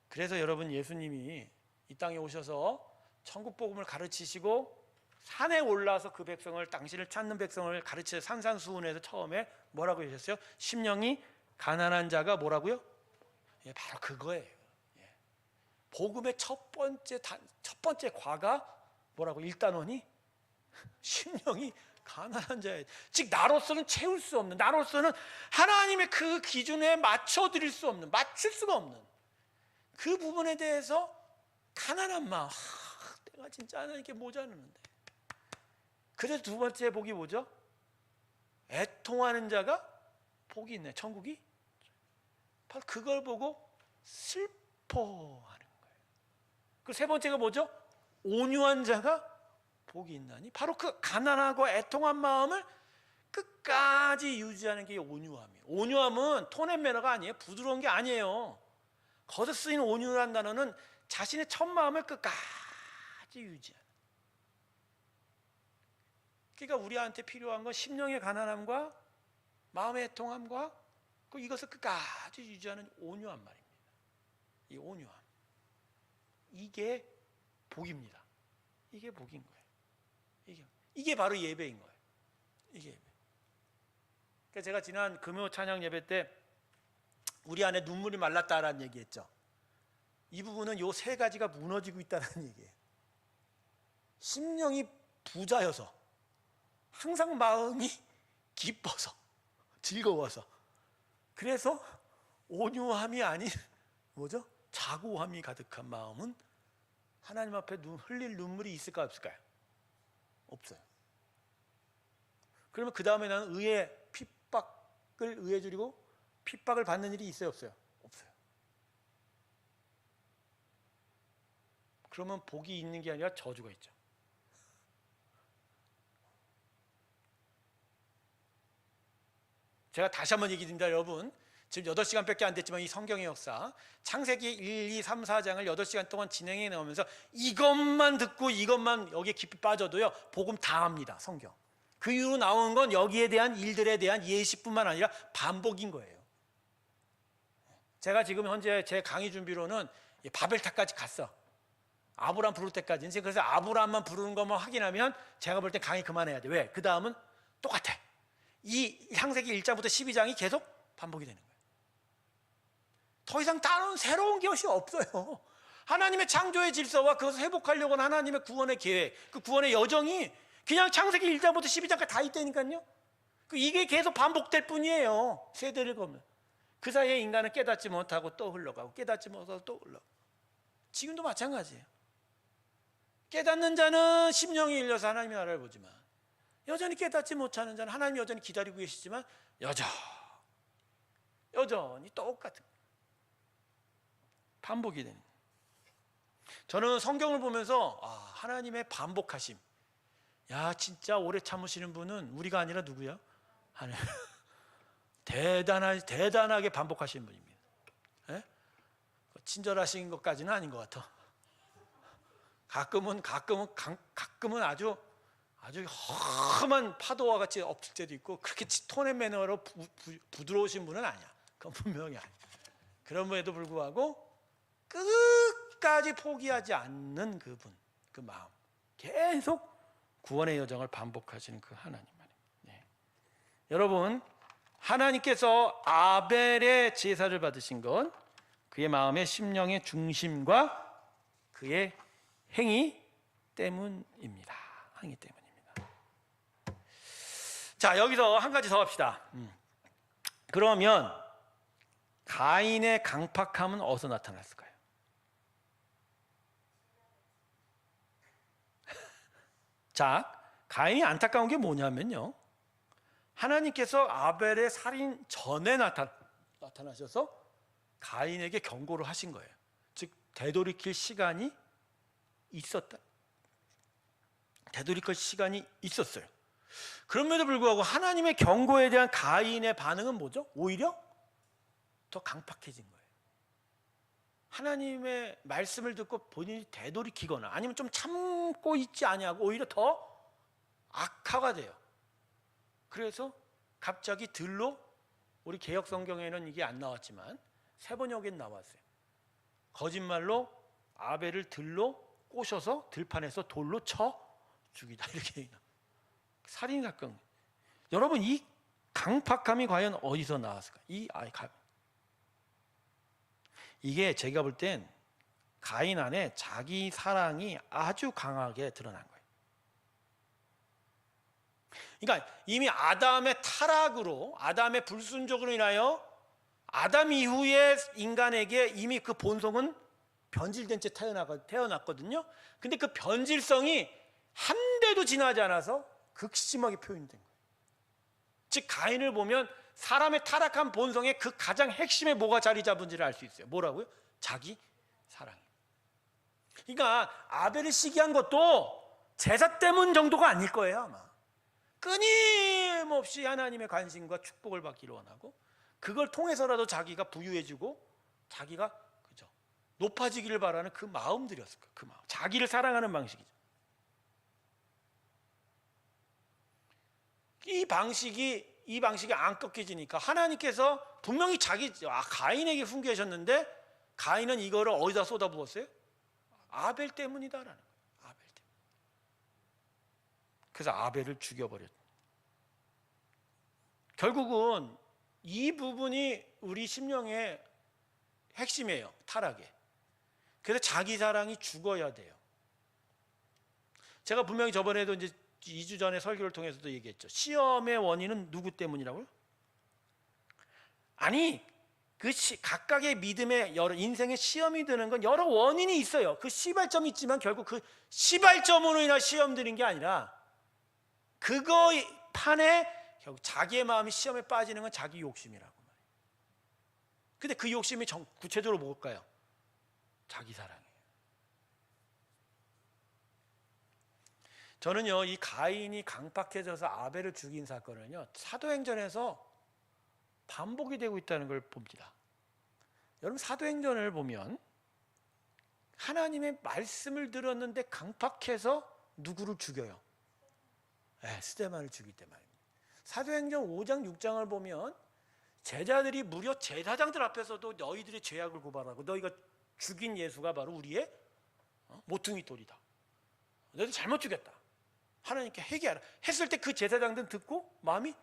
그래서 여러분, 예수님이 이 땅에 오셔서 천국 복음을 가르치시고 산에 올라서 그 백성을, 당신을 찾는 백성을 가르치셔서 산산수훈에서 처음에 뭐라고 하셨어요? 심령이 가난한 자가 뭐라고요? 바로 그거예요. 복음의 첫 번째 과가 뭐라고? 1단원이 심령이 가난한 자예요. 즉 나로서는 채울 수 없는, 나로서는 하나님의 그 기준에 맞춰드릴 수 없는, 맞출 수가 없는 그 부분에 대해서 가난한 마음. 내가 진짜 하나님께 모자르는데. 그래서 두 번째 복이 뭐죠? 애통하는 자가 복이 있네. 천국이 바로 그걸 보고 슬퍼하는 거예요. 그 세 번째가 뭐죠? 온유한 자가 복이 있나니. 바로 그 가난하고 애통한 마음을 끝까지 유지하는 게 온유함이에요. 온유함은 톤 앤 매너가 아니에요. 부드러운 게 아니에요. 거기서 쓰이는 온유란 단어는 자신의 첫 마음을 끝까지 유지하는. 그러니까 우리한테 필요한 건 심령의 가난함과 마음의 애통함과 이것을 끝까지 유지하는 온유한 말입니다. 이 온유함, 이게 복입니다. 이게 복인 거예요. 이게 바로 예배인 거예요. 이게 예배. 그러니까 제가 지난 금요 찬양 예배 때 우리 안에 눈물이 말랐다라는 얘기했죠. 이 부분은 요 세 가지가 무너지고 있다는 얘기예요. 심령이 부자여서, 항상 마음이 기뻐서, 즐거워서, 그래서 온유함이 아닌 뭐죠? 자고함이 가득한 마음은 하나님 앞에 흘릴 눈물이 있을까 없을까요? 없어요. 그러면 그 다음에 나는 핍박을 의에 줄이고 핍박을 받는 일이 있어요 없어요? 없어요. 그러면 복이 있는 게 아니라 저주가 있죠. 제가 다시 한번 얘기 드립니다. 여러분, 지금 8시간밖에 안 됐지만 이 성경의 역사, 창세기 1, 2, 3, 4장을 8시간 동안 진행해 나오면서 이것만 듣고 이것만 여기에 깊이 빠져도요 복음 다 합니다. 성경. 그 이후로 나오는 건 여기에 대한 일들에 대한 예시뿐만 아니라 반복인 거예요. 제가 지금 현재 제 강의 준비로는 바벨탑까지 갔어. 아브람 부를 때까지. 그래서 아브람만 부르는 것만 확인하면 제가 볼 때 강의 그만해야 돼. 왜? 그 다음은 똑같아. 이 창세기 1장부터 12장이 계속 반복이 되는 거예요. 더 이상 다른 새로운 것이 없어요. 하나님의 창조의 질서와 그것을 회복하려고 하는 하나님의 구원의 계획, 그 구원의 여정이 그냥 창세기 1장부터 12장까지 다 있다니까요. 이게 계속 반복될 뿐이에요. 세대를 보면. 그 사이에 인간은 깨닫지 못하고 또 흘러가고 깨닫지 못하고 또 흘러가고. 지금도 마찬가지예요. 깨닫는 자는 심령이 일려서 하나님의 나라를 보지만, 여전히 깨닫지 못하는 자는 하나님이 여전히 기다리고 계시지만 여전히 똑같은 반복이 되는. 저는 성경을 보면서 하나님의 반복하심. 야, 진짜 오래 참으시는 분은 우리가 아니라 누구야? 하나님. 대단하게 반복하시는 분입니다. 예? 친절하신 것까지는 아닌 것 같아. 가끔은 아주 험한 파도와 같이 엎칠 때도 있고, 그렇게 톤의 매너로 부드러우신 분은 아니야. 그건 분명히 아니야. 그럼에도 불구하고 끝까지 포기하지 않는 그분, 그 마음, 계속 구원의 여정을 반복하시는 그 하나님 말입니다. 네. 여러분, 하나님께서 아벨의 제사를 받으신 건 그의 마음의 심령의 중심과 그의 행위 때문입니다. 행위 때문입니다. 자, 여기서 한 가지 더 합시다. 그러면 가인의 강팍함은 어디서 나타났을까요? 자, 가인이 안타까운 게 뭐냐면요, 하나님께서 아벨의 살인 전에 나타나셔서 가인에게 경고를 하신 거예요. 즉 되돌이킬 시간이 있었다. 되돌이킬 시간이 있었어요. 그럼에도 불구하고 하나님의 경고에 대한 가인의 반응은 뭐죠? 오히려 더 강팍해진 거예요. 하나님의 말씀을 듣고 본인이 되돌이키거나 아니면 좀 참고 있지 아니하고 오히려 더 악화가 돼요. 그래서 갑자기 들로, 우리 개역 성경에는 이게 안 나왔지만 세번역엔 나왔어요. 거짓말로 아벨을 들로 꼬셔서 들판에서 돌로 쳐 죽이다, 이렇게 살인 사건. 여러분, 이 강팍함이 과연 어디서 나왔을까? 이게 제가 볼 땐 가인 안에 자기 사랑이 아주 강하게 드러난 거예요. 그러니까 이미 아담의 타락으로, 아담의 불순종으로 인하여 아담 이후의 인간에게 이미 그 본성은 변질된 채 태어났거든요. 근데 그 변질성이 한 대도 지나지 않아서 극심하게 표현된 거예요. 즉 가인을 보면 사람의 타락한 본성의 그 가장 핵심에 뭐가 자리 잡은지를 알 수 있어요. 뭐라고요? 자기 사랑. 그러니까 아벨을 시기한 것도 제사 때문 정도가 아닐 거예요, 아마. 끊임없이 하나님의 관심과 축복을 받기를 원하고, 그걸 통해서라도 자기가 부유해지고 자기가 높아지기를 바라는 그 마음들이었을 거예요. 그 마음, 자기를 사랑하는 방식이죠. 이 방식이 안 꺾여지니까 하나님께서 분명히 가인에게 훈계하셨는데, 가인은 이거를 어디다 쏟아부었어요? 아벨 때문이다라는 거예요. 아벨 때문. 그래서 아벨을 죽여버렸죠. 결국은 이 부분이 우리 심령의 핵심이에요. 타락에. 그래서 자기 사랑이 죽어야 돼요. 제가 분명히 저번에도 이제 2주 전에 설교를 통해서도 얘기했죠. 시험의 원인은 누구 때문이라고요? 아니, 각각의 믿음의 인생의 시험이 드는 건 여러 원인이 있어요. 그 시발점이 있지만 결국 그 시발점으로 인한 시험 드는 게 아니라, 그거 판에 결국 자기의 마음이 시험에 빠지는 건 자기 욕심이라고 말이에요. 근데 그 욕심이 구체적으로 뭘까요? 자기 사랑이에요. 저는요, 이 가인이 강팍해져서 아벨을 죽인 사건은요, 사도행전에서 반복이 되고 있다는 걸 봅니다. 여러분, 사도행전을 보면 하나님의 말씀을 들었는데 강팍해서 누구를 죽여요? 스데반을 죽일 때 말입니다. 사도행전 5장 6장을 보면 제자들이 무려 제사장들 앞에서도 너희들의 죄악을 고발하고, 너희가 죽인 예수가 바로 우리의 모퉁이 돌이다, 너희들 잘못 죽였다, 하나님께 회개하라 했을 때 그 제사장들은 듣고 마음이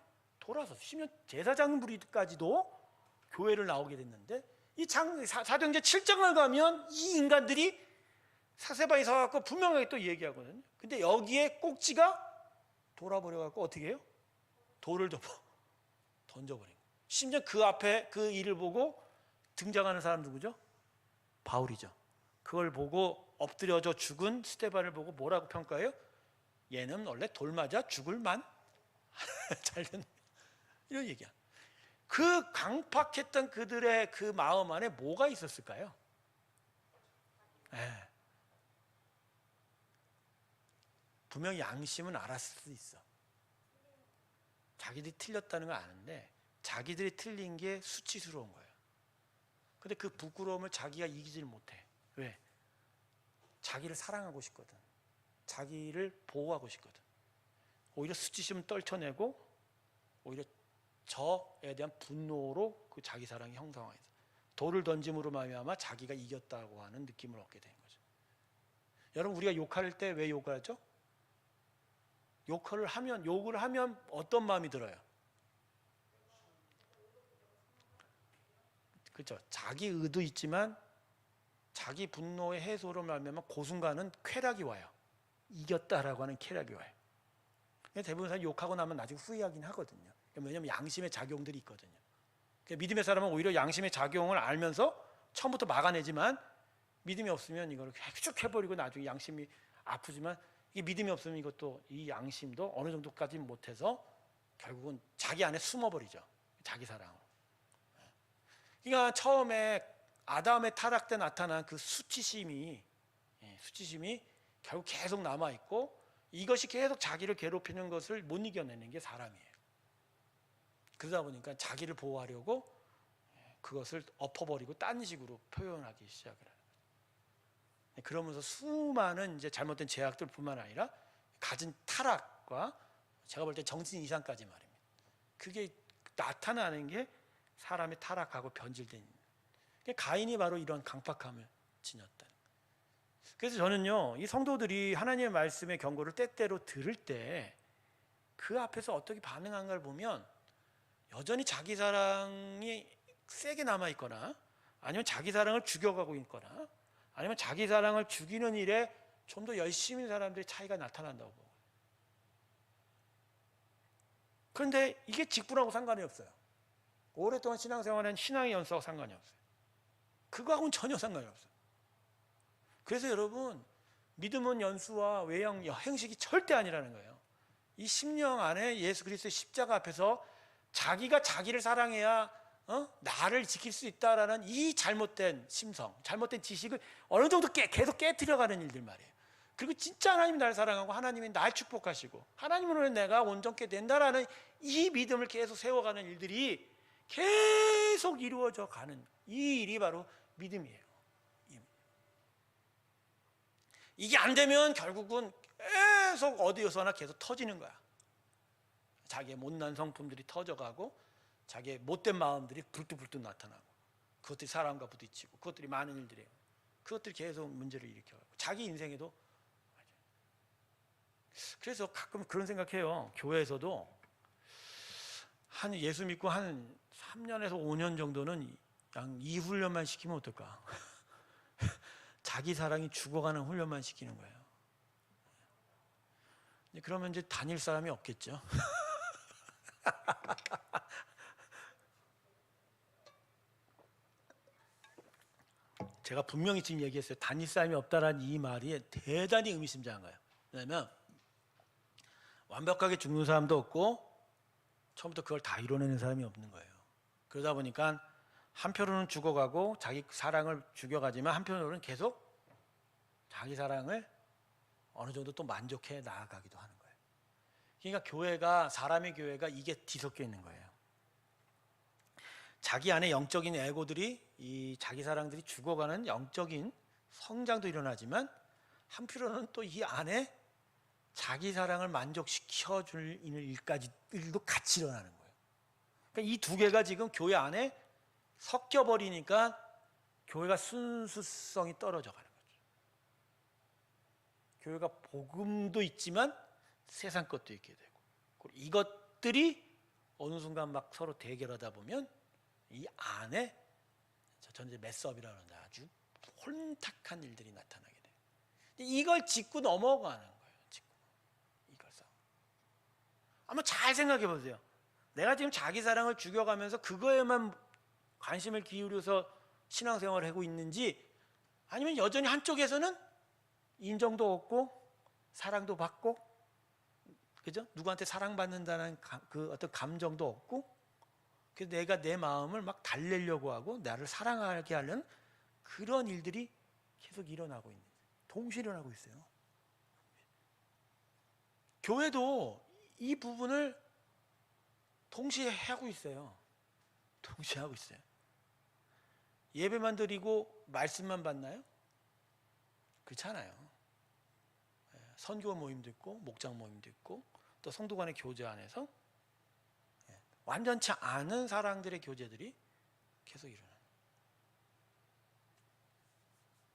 돌아서 심지어 제사장 무리까지도 교회를 나오게 됐는데, 이 사도행전 7장을 가면 이 인간들이 사세바에 서갖고 분명하게 또 얘기하거든요. 근데 여기에 꼭지가 돌아버려갖고 어떻게 해요? 돌을 던져버린 거예요. 심지어 그 앞에 그 일을 보고 등장하는 사람 누구죠? 바울이죠. 그걸 보고 엎드려져 죽은 스데반을 보고 뭐라고 평가해요? 얘는 원래 돌 맞아 죽을 만 잘된, 이런 얘기야. 그 강팍했던 그들의 그 마음 안에 뭐가 있었을까요? 분명히 양심은 알았을 수 있어. 자기들이 틀렸다는 걸 아는데 자기들이 틀린 게 수치스러운 거예요. 근데 그 부끄러움을 자기가 이기질 못해. 왜? 자기를 사랑하고 싶거든. 자기를 보호하고 싶거든. 오히려 수치심 떨쳐내고 오히려 저에 대한 분노로 그 자기 사랑이 형성해서 돌을 던짐으로 말미암아 자기가 이겼다고 하는 느낌을 얻게 된 거죠. 여러분, 우리가 욕할 때 왜 욕을 하죠? 욕을 하면 어떤 마음이 들어요? 그렇죠. 자기 의도 있지만 자기 분노의 해소로 말미암아 그 순간은 쾌락이 와요. 이겼다라고 하는 쾌락이 와요. 대부분 사람이 욕하고 나면 나중에 후회하긴 하거든요. 왜냐하면 양심의 작용들이 있거든요. 믿음의 사람은 오히려 양심의 작용을 알면서 처음부터 막아내지만 믿음이 없으면 이걸 쭉 해버리고 나중에 양심이 아프지만 이게 믿음이 없으면 이것도 이 양심도 어느 정도까지 못해서 결국은 자기 안에 숨어버리죠. 자기 사랑으로. 그러니까 처음에 아담의 타락 때 나타난 그 수치심이 결국 계속 남아있고 이것이 계속 자기를 괴롭히는 것을 못 이겨내는 게 사람이에요. 그러다 보니까 자기를 보호하려고 그것을 엎어버리고 딴 식으로 표현하기 시작을 하는 거예요. 그러면서 수많은 이제 잘못된 죄악들뿐만 아니라 가진 타락과 제가 볼 때 정신 이상까지 말입니다. 그게 나타나는 게 사람이 타락하고 변질된 가인이 바로 이런 강팍함을 지녔다. 그래서 저는요, 이 성도들이 하나님의 말씀의 경고를 때때로 들을 때 그 앞에서 어떻게 반응한가를 보면 여전히 자기 사랑이 세게 남아있거나 아니면 자기 사랑을 죽여가고 있거나 아니면 자기 사랑을 죽이는 일에 좀 더 열심인 사람들의 차이가 나타난다고 보고. 그런데 이게 직분하고 상관이 없어요. 오랫동안 신앙생활은 신앙의 연수하고 상관이 없어요. 그거하고는 전혀 상관이 없어요. 그래서 여러분, 믿음은 연수와 외형, 행식이 절대 아니라는 거예요. 이 심령 안에 예수 그리스도의 십자가 앞에서 자기가 자기를 사랑해야 나를 지킬 수 있다라는 이 잘못된 심성, 잘못된 지식을 어느 정도 계속 깨트려가는 일들 말이에요. 그리고 진짜 하나님이 나를 사랑하고 하나님이 날 축복하시고 하나님으로 내가 온전케 된다라는 이 믿음을 계속 세워가는 일들이 계속 이루어져 가는 이 일이 바로 믿음이에요. 이게 안 되면 결국은 계속 어디에서나 계속 터지는 거야. 자기의 못난 성품들이 터져가고 자기의 못된 마음들이 불뚝불뚝 나타나고 그것들이 사람과 부딪히고 그것들이 많은 일들이에요. 그것들이 계속 문제를 일으켜가고 자기 인생에도. 그래서 가끔 그런 생각해요. 교회에서도 한 예수 믿고 한 3년에서 5년 정도는 그냥 이 훈련만 시키면 어떨까? 자기 사랑이 죽어가는 훈련만 시키는 거예요. 그러면 이제 다닐 사람이 없겠죠. 제가 분명히 지금 얘기했어요. 다닐 사람이 없다라는 이 말이 대단히 의미심장한 거예요. 왜냐하면 완벽하게 죽는 사람도 없고 처음부터 그걸 다 이뤄내는 사람이 없는 거예요. 그러다 보니까 한편으로는 죽어가고 자기 사랑을 죽여가지만 한편으로는 계속 자기 사랑을 어느 정도 또 만족해 나아가기도 하는 거예요. 그러니까 사람의 교회가 이게 뒤섞여 있는 거예요. 자기 안에 영적인 에고들이 이 자기 사랑들이 죽어가는 영적인 성장도 일어나지만 한편으로는 또 이 안에 자기 사랑을 만족시켜줄 일도 같이 일어나는 거예요. 그러니까 이 두 개가 지금 교회 안에 섞여버리니까 교회가 순수성이 떨어져 가는 거죠. 교회가 복음도 있지만 세상 것도 있게 되고 그리고 이것들이 어느 순간 막 서로 대결하다 보면 이 안에 저는 이제 메스업이라고 하는데 아주 혼탁한 일들이 나타나게 돼요. 이걸 짚고 넘어가는 거예요. 이걸서 한번 잘 생각해 보세요. 내가 지금 자기 사랑을 죽여가면서 그거에만 관심을 기울여서 신앙생활을 하고 있는지 아니면 여전히 한쪽에서는 인정도 얻고 사랑도 받고 그죠? 누구한테 사랑받는다는 그 어떤 감정도 없고 그래서 내가 내 마음을 막 달래려고 하고 나를 사랑하게 하려는 그런 일들이 계속 일어나고 있는 동시에 일어나고 있어요. 교회도 이 부분을 동시에 하고 있어요. 동시에 하고 있어요. 예배만 드리고 말씀만 받나요? 그렇지 않아요. 선교 모임도 있고 목장 모임도 있고 또 성도 간의 교제 안에서 완전치 않은 사랑들의 교제들이 계속 일어나요.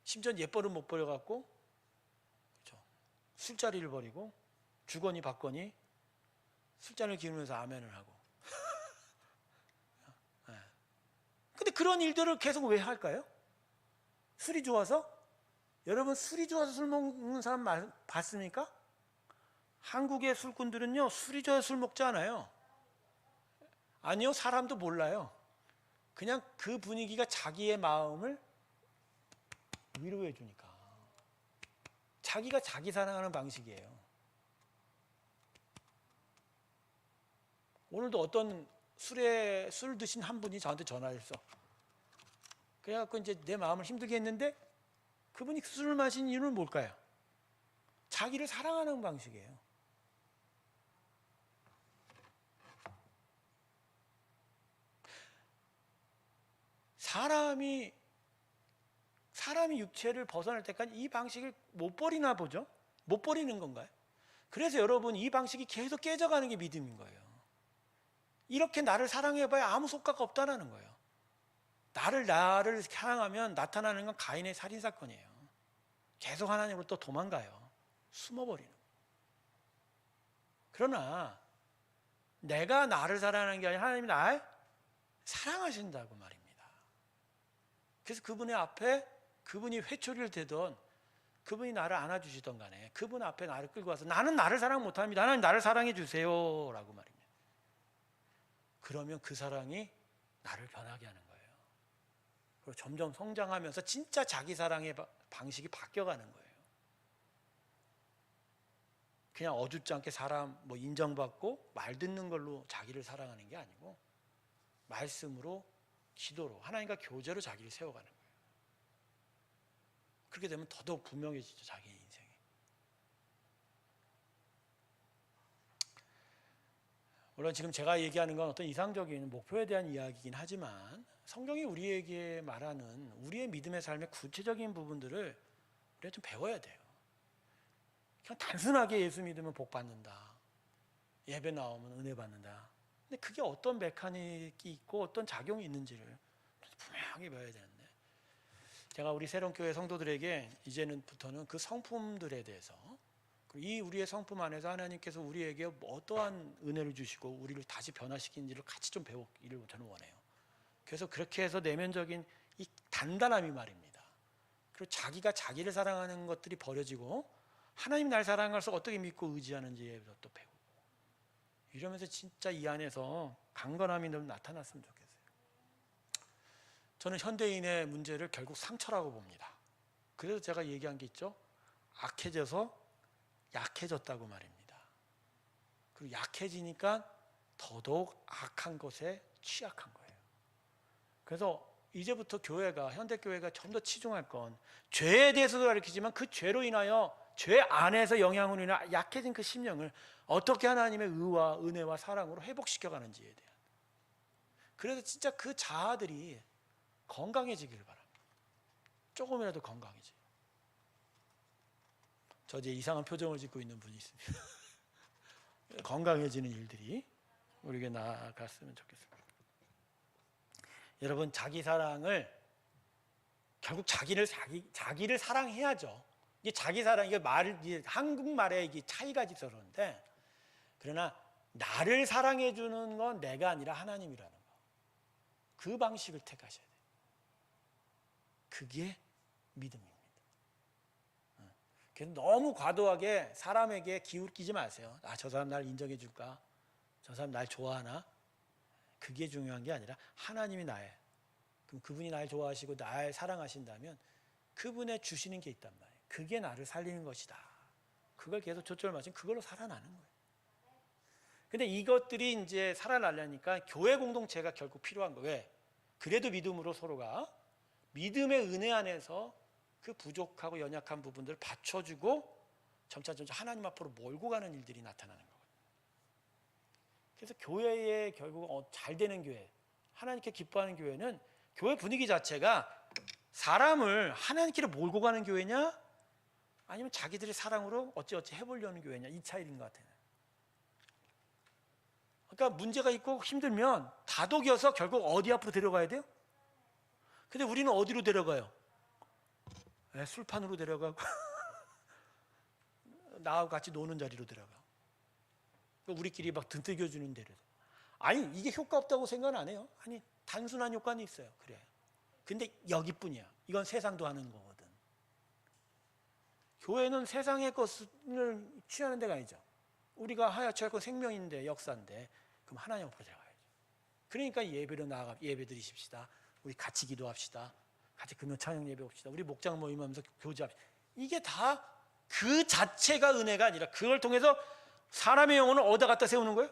심지어 예버릇 못 버려갖고 그렇죠. 술자리를 버리고 주거니 받거니 술잔을 기울면서 아멘을 하고. 근데 그런 일들을 계속 왜 할까요? 술이 좋아서? 여러분 술이 좋아서 술 먹는 사람 봤습니까? 한국의 술꾼들은요 술이 좋아서 술 먹지 않아요. 아니요, 사람도 몰라요. 그냥 그 분위기가 자기의 마음을 위로해 주니까. 자기가 자기 사랑하는 방식이에요. 오늘도 어떤 술 드신 한 분이 저한테 전화했어. 그래갖고 이제 내 마음을 힘들게 했는데 그분이 술을 마신 이유는 뭘까요? 자기를 사랑하는 방식이에요. 사람이 육체를 벗어날 때까지 이 방식을 못 버리나 보죠? 못 버리는 건가요? 그래서 여러분 이 방식이 계속 깨져가는 게 믿음인 거예요. 이렇게 나를 사랑해봐야 아무 효과가 없다는 거예요. 나를 사랑하면 나타나는 건 가인의 살인사건이에요. 계속 하나님으로 또 도망가요. 숨어버리는 거예요. 그러나 내가 나를 사랑하는 게 아니라 하나님이 날 사랑하신다고 말입니다. 그래서 그분의 앞에 그분이 회초리를 대던 그분이 나를 안아주시던 간에 그분 앞에 나를 끌고 와서 나는 나를 사랑 못합니다. 하나님 나를 사랑해 주세요 라고 말입니다. 그러면 그 사랑이 나를 변하게 하는 거예요. 그리고 점점 성장하면서 진짜 자기 사랑의 방식이 바뀌어가는 거예요. 그냥 어줍지 않게 사람 인정받고 말 듣는 걸로 자기를 사랑하는 게 아니고 말씀으로 기도로 하나님과 교제로 자기를 세워가는 거예요. 그렇게 되면 더더욱 분명해지죠. 자기 인생이. 물론 지금 제가 얘기하는 건 어떤 이상적인 목표에 대한 이야기이긴 하지만 성경이 우리에게 말하는 우리의 믿음의 삶의 구체적인 부분들을 우리가 좀 배워야 돼요. 그냥 단순하게 예수 믿으면 복 받는다. 예배 나오면 은혜 받는다. 근데 그게 어떤 메커닉이 있고 어떤 작용이 있는지를 분명하게 배워야 되는데 제가 우리 새롬교회 성도들에게 이제는부터는 그 성품들에 대해서 이 우리의 성품 안에서 하나님께서 우리에게 어떠한 은혜를 주시고 우리를 다시 변화시키는지를 같이 좀 배우기를 저는 원해요. 그래서 그렇게 해서 내면적인 이 단단함이 말입니다. 그리고 자기가 자기를 사랑하는 것들이 버려지고 하나님 날 사랑해서 어떻게 믿고 의지하는지에 또 배우고 이러면서 진짜 이 안에서 강건함이 좀 나타났으면 좋겠어요. 저는 현대인의 문제를 결국 상처라고 봅니다. 그래서 제가 얘기한 게 있죠. 악해져서 약해졌다고 말입니다. 그리고 약해지니까 더더욱 악한 것에 취약한 거예요. 그래서 이제부터 교회가 현대교회가 좀 더 치중할 건 죄에 대해서도 가르치지만 그 죄로 인하여 죄 안에서 영향으로 인해 약해진 그 심령을 어떻게 하나님의 의와 은혜와 사랑으로 회복시켜가는지에 대한 그래서 진짜 그 자아들이 건강해지기를 바랍니다. 조금이라도 건강해져요. 저 이제 이상한 표정을 짓고 있는 분이 있습니다. 건강해지는 일들이 우리에게 나아갔으면 좋겠습니다. 여러분 자기 사랑을 결국 자기를 사랑해야죠. 이게 자기 사랑 이게 한국말에 이게 차이가 있어서 그런데 그러나 나를 사랑해 주는 건 내가 아니라 하나님이라는 거. 그 방식을 택하셔야 돼요. 그게 믿음입니다. 그래서 너무 과도하게 사람에게 기울이지 마세요. 저 사람 날 인정해 줄까? 저 사람 날 좋아하나? 그게 중요한 게 아니라 하나님이 나의 그럼 그분이 날 좋아하시고 날 사랑하신다면 그분의 주시는 게 있단 말이에요. 그게 나를 살리는 것이다. 그걸 계속 초점을 맞추면 그걸로 살아나는 거예요. 근데 이것들이 이제 살아나려니까 교회 공동체가 결국 필요한 거예요. 왜? 그래도 믿음으로 서로가 믿음의 은혜 안에서 그 부족하고 연약한 부분들을 받쳐주고 점차 하나님 앞으로 몰고 가는 일들이 나타나는 거거든요. 그래서 교회에 결국 잘 되는 교회, 하나님께 기뻐하는 교회는 교회 분위기 자체가 사람을 하나님께로 몰고 가는 교회냐, 아니면 자기들의 사랑으로 어찌어찌 해보려는 교회냐, 이 차이인 것 같아요. 그러니까 문제가 있고 힘들면 다독여서 결국 어디 앞으로 데려가야 돼요? 근데 우리는 어디로 데려가요? 술판으로 데려가고 나하고 같이 노는 자리로 데려가. 우리끼리 막 등뜨겨주는 데로. 아니, 이게 효과 없다고 생각 안 해요. 아니, 단순한 효과는 있어요. 그래. 근데 여기뿐이야. 이건 세상도 하는 거거든. 교회는 세상의 것을 취하는 데가 아니죠. 우리가 하야치 할 건 생명인데, 역사인데, 그럼 하나님 앞으로 데려가야죠. 그러니까 예배로 나아가 예배 드리십시다. 우리 같이 기도합시다. 같이 금요 찬양 예배 봅시다. 우리 목장 모임하면서 교제합시다. 이게 다 그 자체가 은혜가 아니라 그걸 통해서 사람의 영혼을 얻어 갖다 세우는 거예요.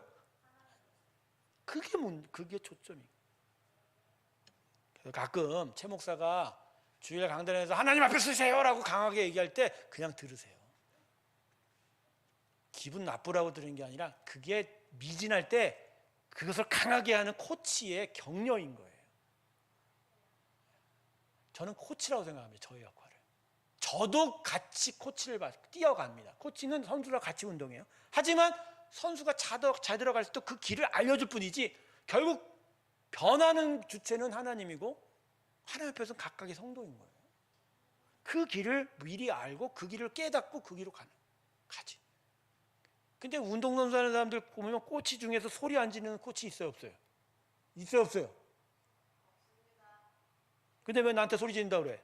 그게 초점이에요. 그래서 가끔 최 목사가 주일 강단에서 하나님 앞에 서세요라고 강하게 얘기할 때 그냥 들으세요. 기분 나쁘라고 들은 게 아니라 그게 미진할 때 그것을 강하게 하는 코치의 격려인 거예요. 저는 코치라고 생각합니다. 저의 역할을. 저도 같이 코치를 뛰어갑니다. 코치는 선수랑 같이 운동해요. 하지만 선수가 잘 들어갈 때 그 길을 알려줄 뿐이지 결국 변하는 주체는 하나님이고 하나님 앞에서는 각각의 성도인 거예요. 그 길을 미리 알고 그 길을 깨닫고 그 길로 가지. 근데 운동선수 하는 사람들 보면 코치 중에서 소리 안 지르는 코치 있어요, 없어요? 있어요, 없어요? 근데 왜 나한테 소리 지른다고 그래?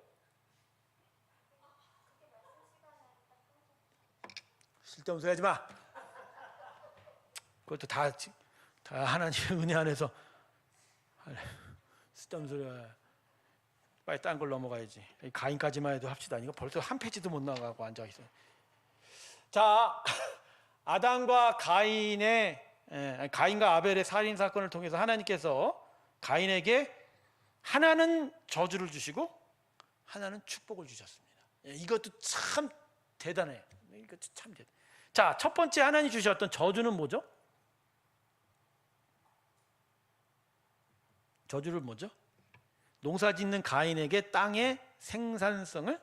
쓸데없는 소리 하지 마. 그것도 다 하나님의 은혜 안에서 쓸데없는 소리. 빨리 딴 걸 넘어가야지. 가인까지만 해도 합시다. 이거 벌써 한 페이지도 못 나가고 앉아있어요. 자, 아담과 가인과 아벨의 살인 사건을 통해서 하나님께서 가인에게 하나는 저주를 주시고 하나는 축복을 주셨습니다. 이것도 참 대단해요. 이것도 참 대단해요. 자, 첫 번째 하나님 주셨던 저주는 뭐죠? 저주를 뭐죠? 농사 짓는 가인에게 땅의 생산성을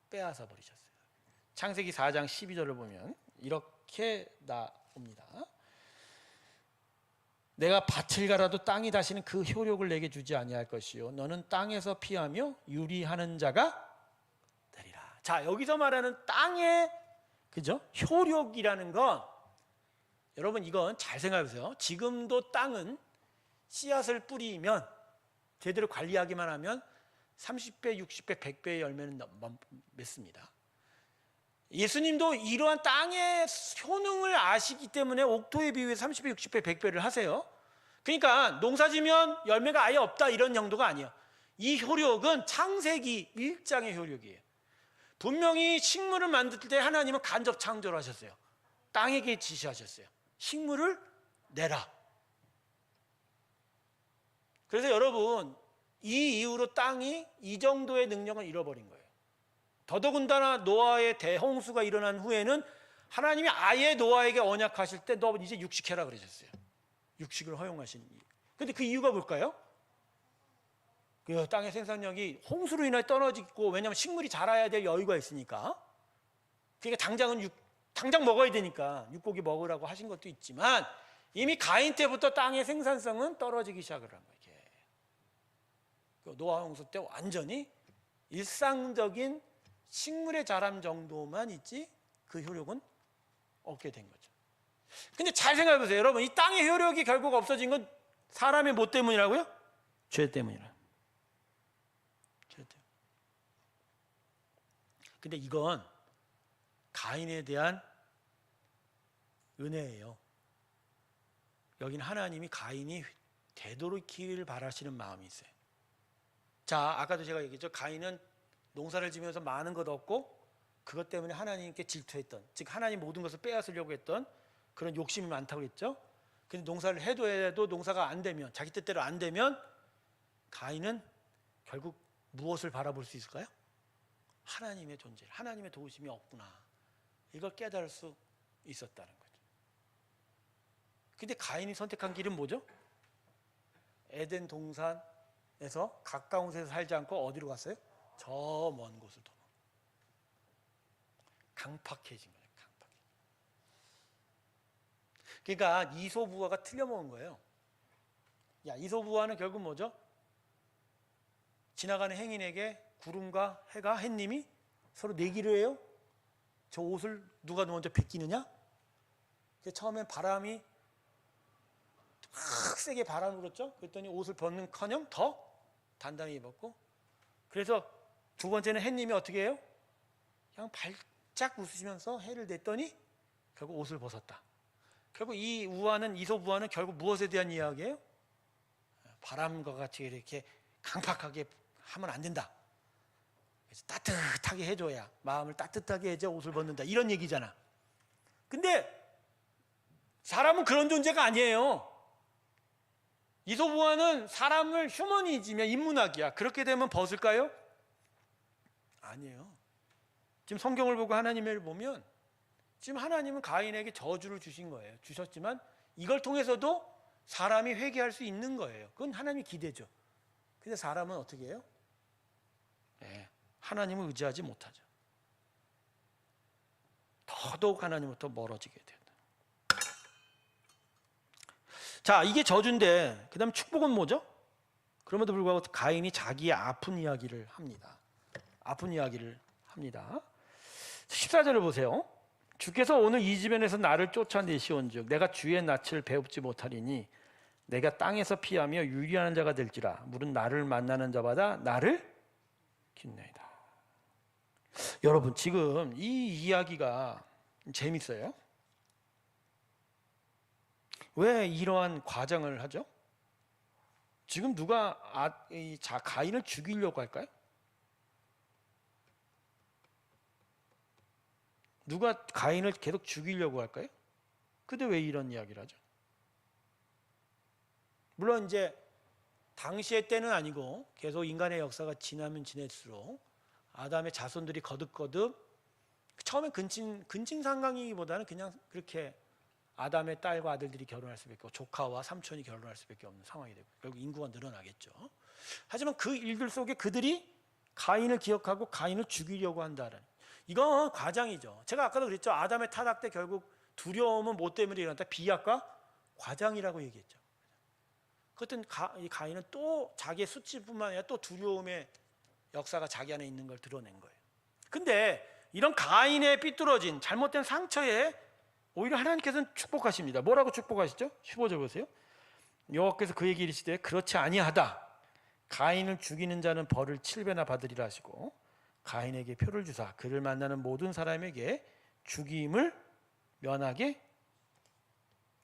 빼앗아 버리셨어요. 창세기 4장 12절을 보면 이렇게 나옵니다. 내가 밭을 갈아도 땅이 다시는 그 효력을 내게 주지 아니할 것이요 너는 땅에서 피하며 유리하는 자가 되리라. 자, 여기서 말하는 땅의 그죠? 효력이라는 건 여러분 이건 잘 생각해 보세요. 지금도 땅은 씨앗을 뿌리면 제대로 관리하기만 하면 30배, 60배, 100배의 열매는 맺습니다. 예수님도 이러한 땅의 효능을 아시기 때문에 옥토에 비유해서 30배, 60배, 100배를 하세요. 그러니까 농사지면 열매가 아예 없다 이런 정도가 아니에요. 이 효력은 창세기 1장의 효력이에요. 분명히 식물을 만들 때 하나님은 간접 창조를 하셨어요. 땅에게 지시하셨어요. 식물을 내라. 그래서 여러분 이 이후로 땅이 이 정도의 능력을 잃어버린 거예요. 더더군다나 노아의 대홍수가 일어난 후에는 하나님이 아예 노아에게 언약하실 때 너 이제 육식해라 그러셨어요. 육식을 허용하시는 이유. 근데 그 이유가 뭘까요? 그 땅의 생산력이 홍수로 인해 떨어지고 왜냐하면 식물이 자라야 될 여유가 있으니까 그러니까 당장 먹어야 되니까 육고기 먹으라고 하신 것도 있지만 이미 가인 때부터 땅의 생산성은 떨어지기 시작을 한 거예요. 그 노아 홍수 때 완전히 일상적인 식물의 자람 정도만 있지 그 효력은 없게 된 거죠. 근데 잘 생각해 보세요. 여러분 이 땅의 효력이 결국 없어진 건 사람의 뭐 때문이라고요? 죄 때문이라. 죄 때문. 근데 이건 가인에 대한 은혜예요. 여기는 하나님이 가인이 되돌이키기를 바라시는 마음이 있어요. 자, 아까도 제가 얘기했죠. 가인은 농사를 지면서 많은 것 얻고 그것 때문에 하나님께 질투했던, 즉 하나님 모든 것을 빼앗으려고 했던 그런 욕심이 많다고 했죠. 근데 농사를 해도 농사가 안 되면, 자기 뜻대로 안 되면 가인은 결국 무엇을 바라볼 수 있을까요? 하나님의 존재, 하나님의 도우심이 없구나. 이걸 깨달을 수 있었다는 거죠. 근데 가인이 선택한 길은 뭐죠? 에덴 동산에서 가까운 곳에서 살지 않고 어디로 갔어요? 저 먼 곳으로 도망. 강팍해진 거예요. 강팍해. 그러니까 이소부화가 틀려먹은 거예요. 야, 이소부화는 결국 뭐죠? 지나가는 행인에게 구름과 해가 햇님이 서로 내기를 해요. 저 옷을 누가 먼저 벗기느냐? 처음엔 바람이 막 세게 바람을 불었죠. 그랬더니 옷을 벗는커녕 더 단단히 입었고, 그래서 두 번째는 햇님이 어떻게 해요? 그냥 발짝 웃으시면서 해를 냈더니 결국 옷을 벗었다. 결국 이 우화는, 이소부화는 결국 무엇에 대한 이야기예요? 바람과 같이 이렇게 강팍하게 하면 안 된다. 따뜻하게 해줘야, 마음을 따뜻하게 해줘 옷을 벗는다, 이런 얘기잖아. 근데 사람은 그런 존재가 아니에요. 이소부화는 사람을 휴머니즘이야, 인문학이야. 그렇게 되면 벗을까요? 아니에요. 지금 성경을 보고 하나님을 보면 지금 하나님은 가인에게 저주를 주신 거예요. 주셨지만 이걸 통해서도 사람이 회개할 수 있는 거예요. 그건 하나님의 기대죠. 근데 사람은 어떻게 해요? 네, 하나님을 의지하지 못하죠. 더더욱 하나님부터 멀어지게 된다. 자, 이게 저주인데 그 다음 축복은 뭐죠? 그럼에도 불구하고 가인이 자기의 아픈 이야기를 합니다. 아픈 이야기를 합니다. 14절을 보세요. 주께서 오늘 이 집안에서 나를 쫓아내시온즉 내가 주의 낯을 배웁지 못하리니 내가 땅에서 피하며 유리하는 자가 될지라 물은 나를 만나는 자마다 나를 긴내이다. 여러분, 지금 이 이야기가 재밌어요. 왜 이러한 과정을 하죠? 지금 누가 가인을 죽이려고 할까요? 누가 가인을 계속 죽이려고 할까요? 근데 왜 이런 이야기를 하죠? 물론 이제 당시의 때는 아니고 계속 인간의 역사가 지나면 지날수록 아담의 자손들이 거듭거듭, 처음엔 근친상간이기보다는 그냥 그렇게 아담의 딸과 아들들이 결혼할 수밖에 없고 조카와 삼촌이 결혼할 수밖에 없는 상황이 되고 결국 인구가 늘어나겠죠. 하지만 그 일들 속에 그들이 가인을 기억하고 가인을 죽이려고 한다는, 이건 과장이죠. 제가 아까도 그랬죠. 아담의 타락 때 결국 두려움은 뭐 때문에 일어났다? 비약과 과장이라고 얘기했죠. 그것은 가인은 또 자기의 수치뿐만 아니라 또 두려움의 역사가 자기 안에 있는 걸 드러낸 거예요. 근데 이런 가인의 삐뚤어진 잘못된 상처에 오히려 하나님께서는 축복하십니다. 뭐라고 축복하시죠? 15절 보세요. 여호와께서 그에게 이르시되 그렇지 아니하다. 가인을 죽이는 자는 벌을 7배나 받으리라 하시고 가인에게 표를 주사 그를 만나는 모든 사람에게 죽임을 면하게.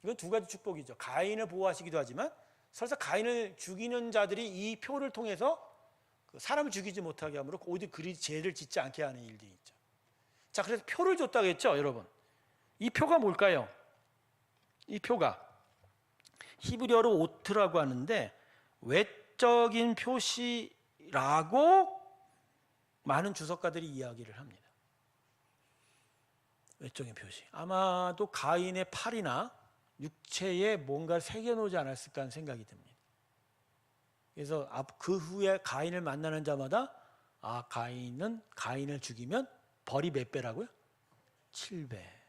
이건 두 가지 축복이죠. 가인을 보호하시기도 하지만 설사 가인을 죽이는 자들이 이 표를 통해서 사람을 죽이지 못하게 함으로 오히려 그리 죄를 짓지 않게 하는 일들이 있죠. 자, 그래서 표를 줬다고 했죠, 여러분. 이 표가 뭘까요? 이 표가 히브리어로 오트라고 하는데 외적인 표시라고 많은 주석가들이 이야기를 합니다. 외적인 표시. 아마도 가인의 팔이나 육체에 뭔가를 새겨놓지 않았을까 하는 생각이 듭니다. 그래서 그 후에 가인을 만나는 자마다 가인은 가인을 죽이면 벌이 몇 배라고요? 7배.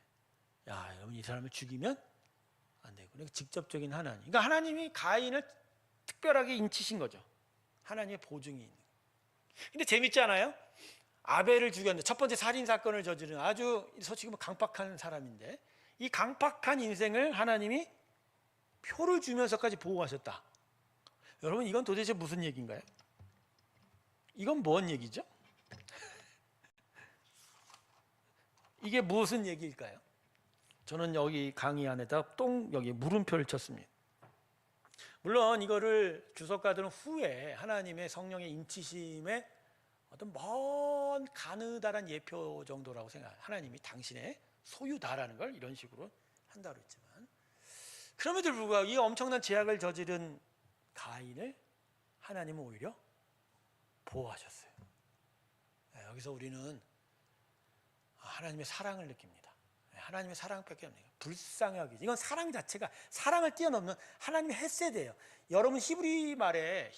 야, 여러분, 이 사람을 죽이면 안 되고. 그러니까 직접적인 하나님. 그러니까 하나님이 가인을 특별하게 인치신 거죠. 하나님의 보증이 있는. 근데 재밌지 않아요? 아벨을 죽였는데 첫 번째 살인 사건을 저지른 아주 솔직히 강팍한 사람인데 이 강팍한 인생을 하나님이 표를 주면서까지 보호하셨다. 여러분, 이건 도대체 무슨 얘기인가요? 이건 뭔 얘기죠? 이게 무슨 얘기일까요? 저는 여기 강의 안에다 여기 물음표를 쳤습니다. 물론 이거를 주석가들은 후에 하나님의 성령의 인치심의 어떤 먼 가느다란 예표 정도라고 생각해요. 하나님이 당신의 소유다라는 걸 이런 식으로 한다고 했지만, 그럼에도 불구하고 이 엄청난 죄악을 저지른 가인을 하나님은 오히려 보호하셨어요. 여기서 우리는 하나님의 사랑을 느낍니다. 하나님의 사랑밖에 없네요. 불쌍하게. 이건 사랑 자체가 사랑을 뛰어넘는 하나님의 헤세드예요. 여러분 히브리어 말에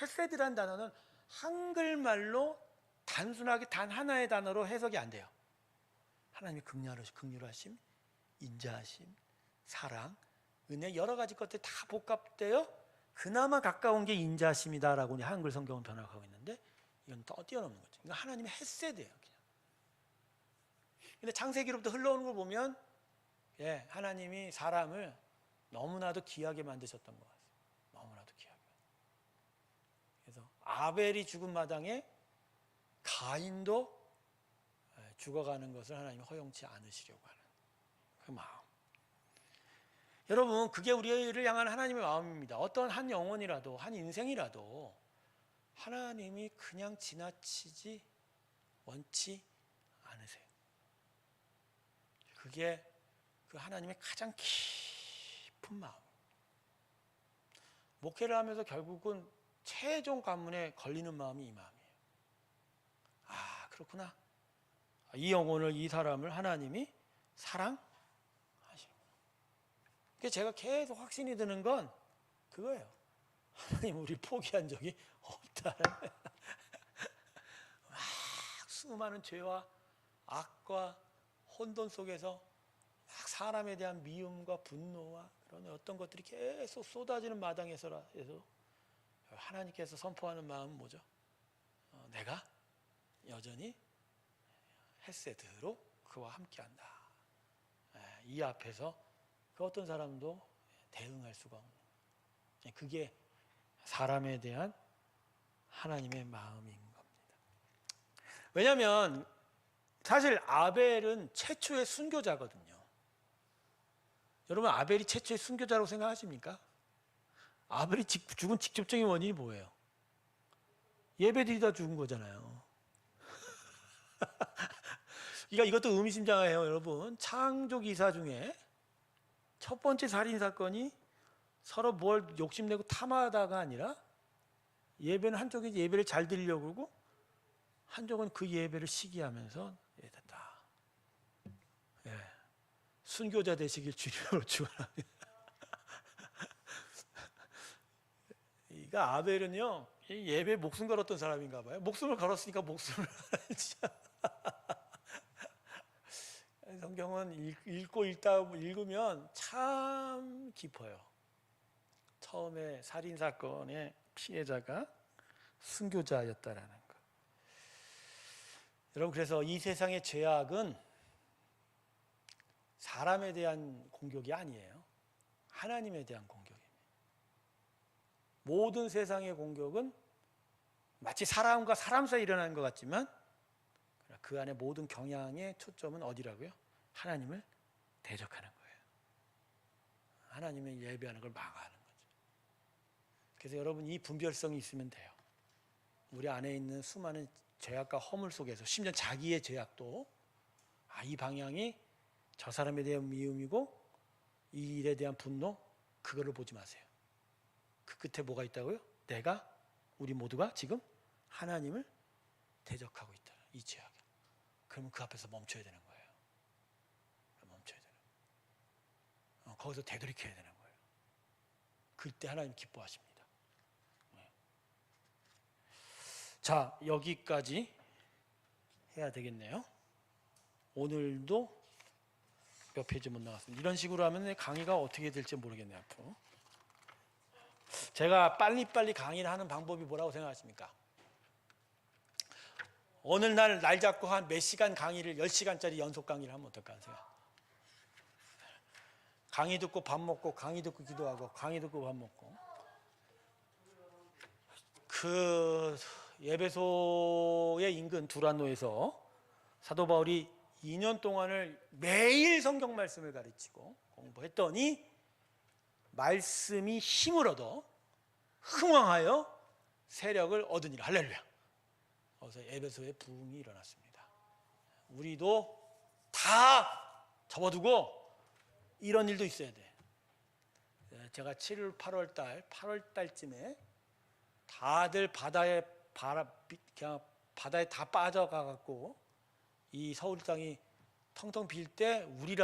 헤세드라는 단어는 한글말로 단순하게 단 하나의 단어로 해석이 안 돼요. 하나님의 긍휼하심, 인자하심, 사랑, 은혜 여러 가지 것들이 다 복합되어 그나마 가까운 게 인자심이다라고 한글 성경은 번역하고 있는데 이건 더 뛰어넘는 거죠. 이건 하나님의 헤세드예요. 그냥. 근데 창세기로부터 흘러오는 걸 보면 하나님이 사람을 너무나도 귀하게 만드셨던 것 같아요. 너무나도 귀하게. 그래서 아벨이 죽은 마당에 가인도 죽어가는 것을 하나님이 허용치 않으시려고 하는 그 마음. 여러분, 그게 우리를 향한 하나님의 마음입니다. 어떤 한 영혼이라도, 한 인생이라도 하나님이 그냥 지나치지 원치 않으세요. 그게 그 하나님의 가장 깊은 마음. 목회를 하면서 결국은 최종 관문에 걸리는 마음이 이 마음이에요. 아, 그렇구나. 이 영혼을, 이 사람을 하나님이 사랑하시는구나. 그래서 제가 계속 확신이 드는 건 그거예요. 하나님 우리 포기한 적이 없다. 막 수많은 죄와 악과 혼돈 속에서 막 사람에 대한 미움과 분노와 그런 어떤 것들이 계속 쏟아지는 마당에서라도 하나님께서 선포하는 마음은 뭐죠? 내가 여전히 헤세드로 그와 함께한다. 이 앞에서 그 어떤 사람도 대응할 수가 없는, 그게 사람에 대한 하나님의 마음인 겁니다. 왜냐하면 사실 아벨은 최초의 순교자거든요. 여러분, 아벨이 최초의 순교자라고 생각하십니까? 아벨이 죽은 직접적인 원인이 뭐예요? 예배드리다 죽은 거잖아요. 그러니까 이것도 의미심장해요, 여러분. 창조기사 중에 첫 번째 살인 사건이 서로 뭘 욕심내고 탐하다가 아니라 예배는 한쪽이 예배를 잘 드리려고 그러고 한쪽은 그 예배를 시기하면서 됐다. 순교자 되시길 주님으로 축원합니다. 그러니까 아벨은요, 예배 목숨 걸었던 사람인가 봐요. 목숨을 걸었으니까 목숨을 성경은 읽으면 참 깊어요. 처음에 살인 사건의 피해자가 순교자였다라는 것. 여러분, 그래서 이 세상의 죄악은 사람에 대한 공격이 아니에요. 하나님에 대한 공격입니다. 모든 세상의 공격은 마치 사람과 사람 사이에 일어나는 것 같지만 그 안에 모든 경향의 초점은 어디라고요? 하나님을 대적하는 거예요. 하나님의 예배하는 걸 망하는 거죠. 그래서 여러분, 이 분별성이 있으면 돼요. 우리 안에 있는 수많은 죄악과 허물 속에서 심지어 자기의 죄악도 이 방향이 저 사람에 대한 미움이고 이 일에 대한 분노, 그거를 보지 마세요. 그 끝에 뭐가 있다고요? 우리 모두가 지금 하나님을 대적하고 있다. 이 죄악. 그러면 그 앞에서 멈춰야 되는 거예요. 멈춰야 되는 거예요. 거기서 되돌이켜야 되는 거예요. 그때 하나님 기뻐하십니다. 자, 여기까지 해야 되겠네요. 오늘도 몇 페이지 못 나갔습니다. 이런 식으로 하면 강의가 어떻게 될지 모르겠네요. 앞으로 제가 빨리빨리 강의를 하는 방법이 뭐라고 생각하십니까? 어느 날 잡고 한 몇 시간 강의를 10시간짜리 연속 강의를 하면 어떨까 하는 생각. 강의 듣고 밥 먹고, 강의 듣고 기도하고, 강의 듣고 밥 먹고. 그 에베소의 인근 두란노에서 사도 바울이 2년 동안을 매일 성경 말씀을 가르치고 공부했더니 말씀이 힘을 얻어 흥왕하여 세력을 얻으니라. 할렐루야. 그래서 에베소에 부흥이 일어났습니다. 우리도 다 접어두고 이런 일도 있어야 돼. 제가 7월, 8월 달쯤에 다들 바다에 다 빠져가 갖고 이 서울 땅이 텅텅 빌 때 우리라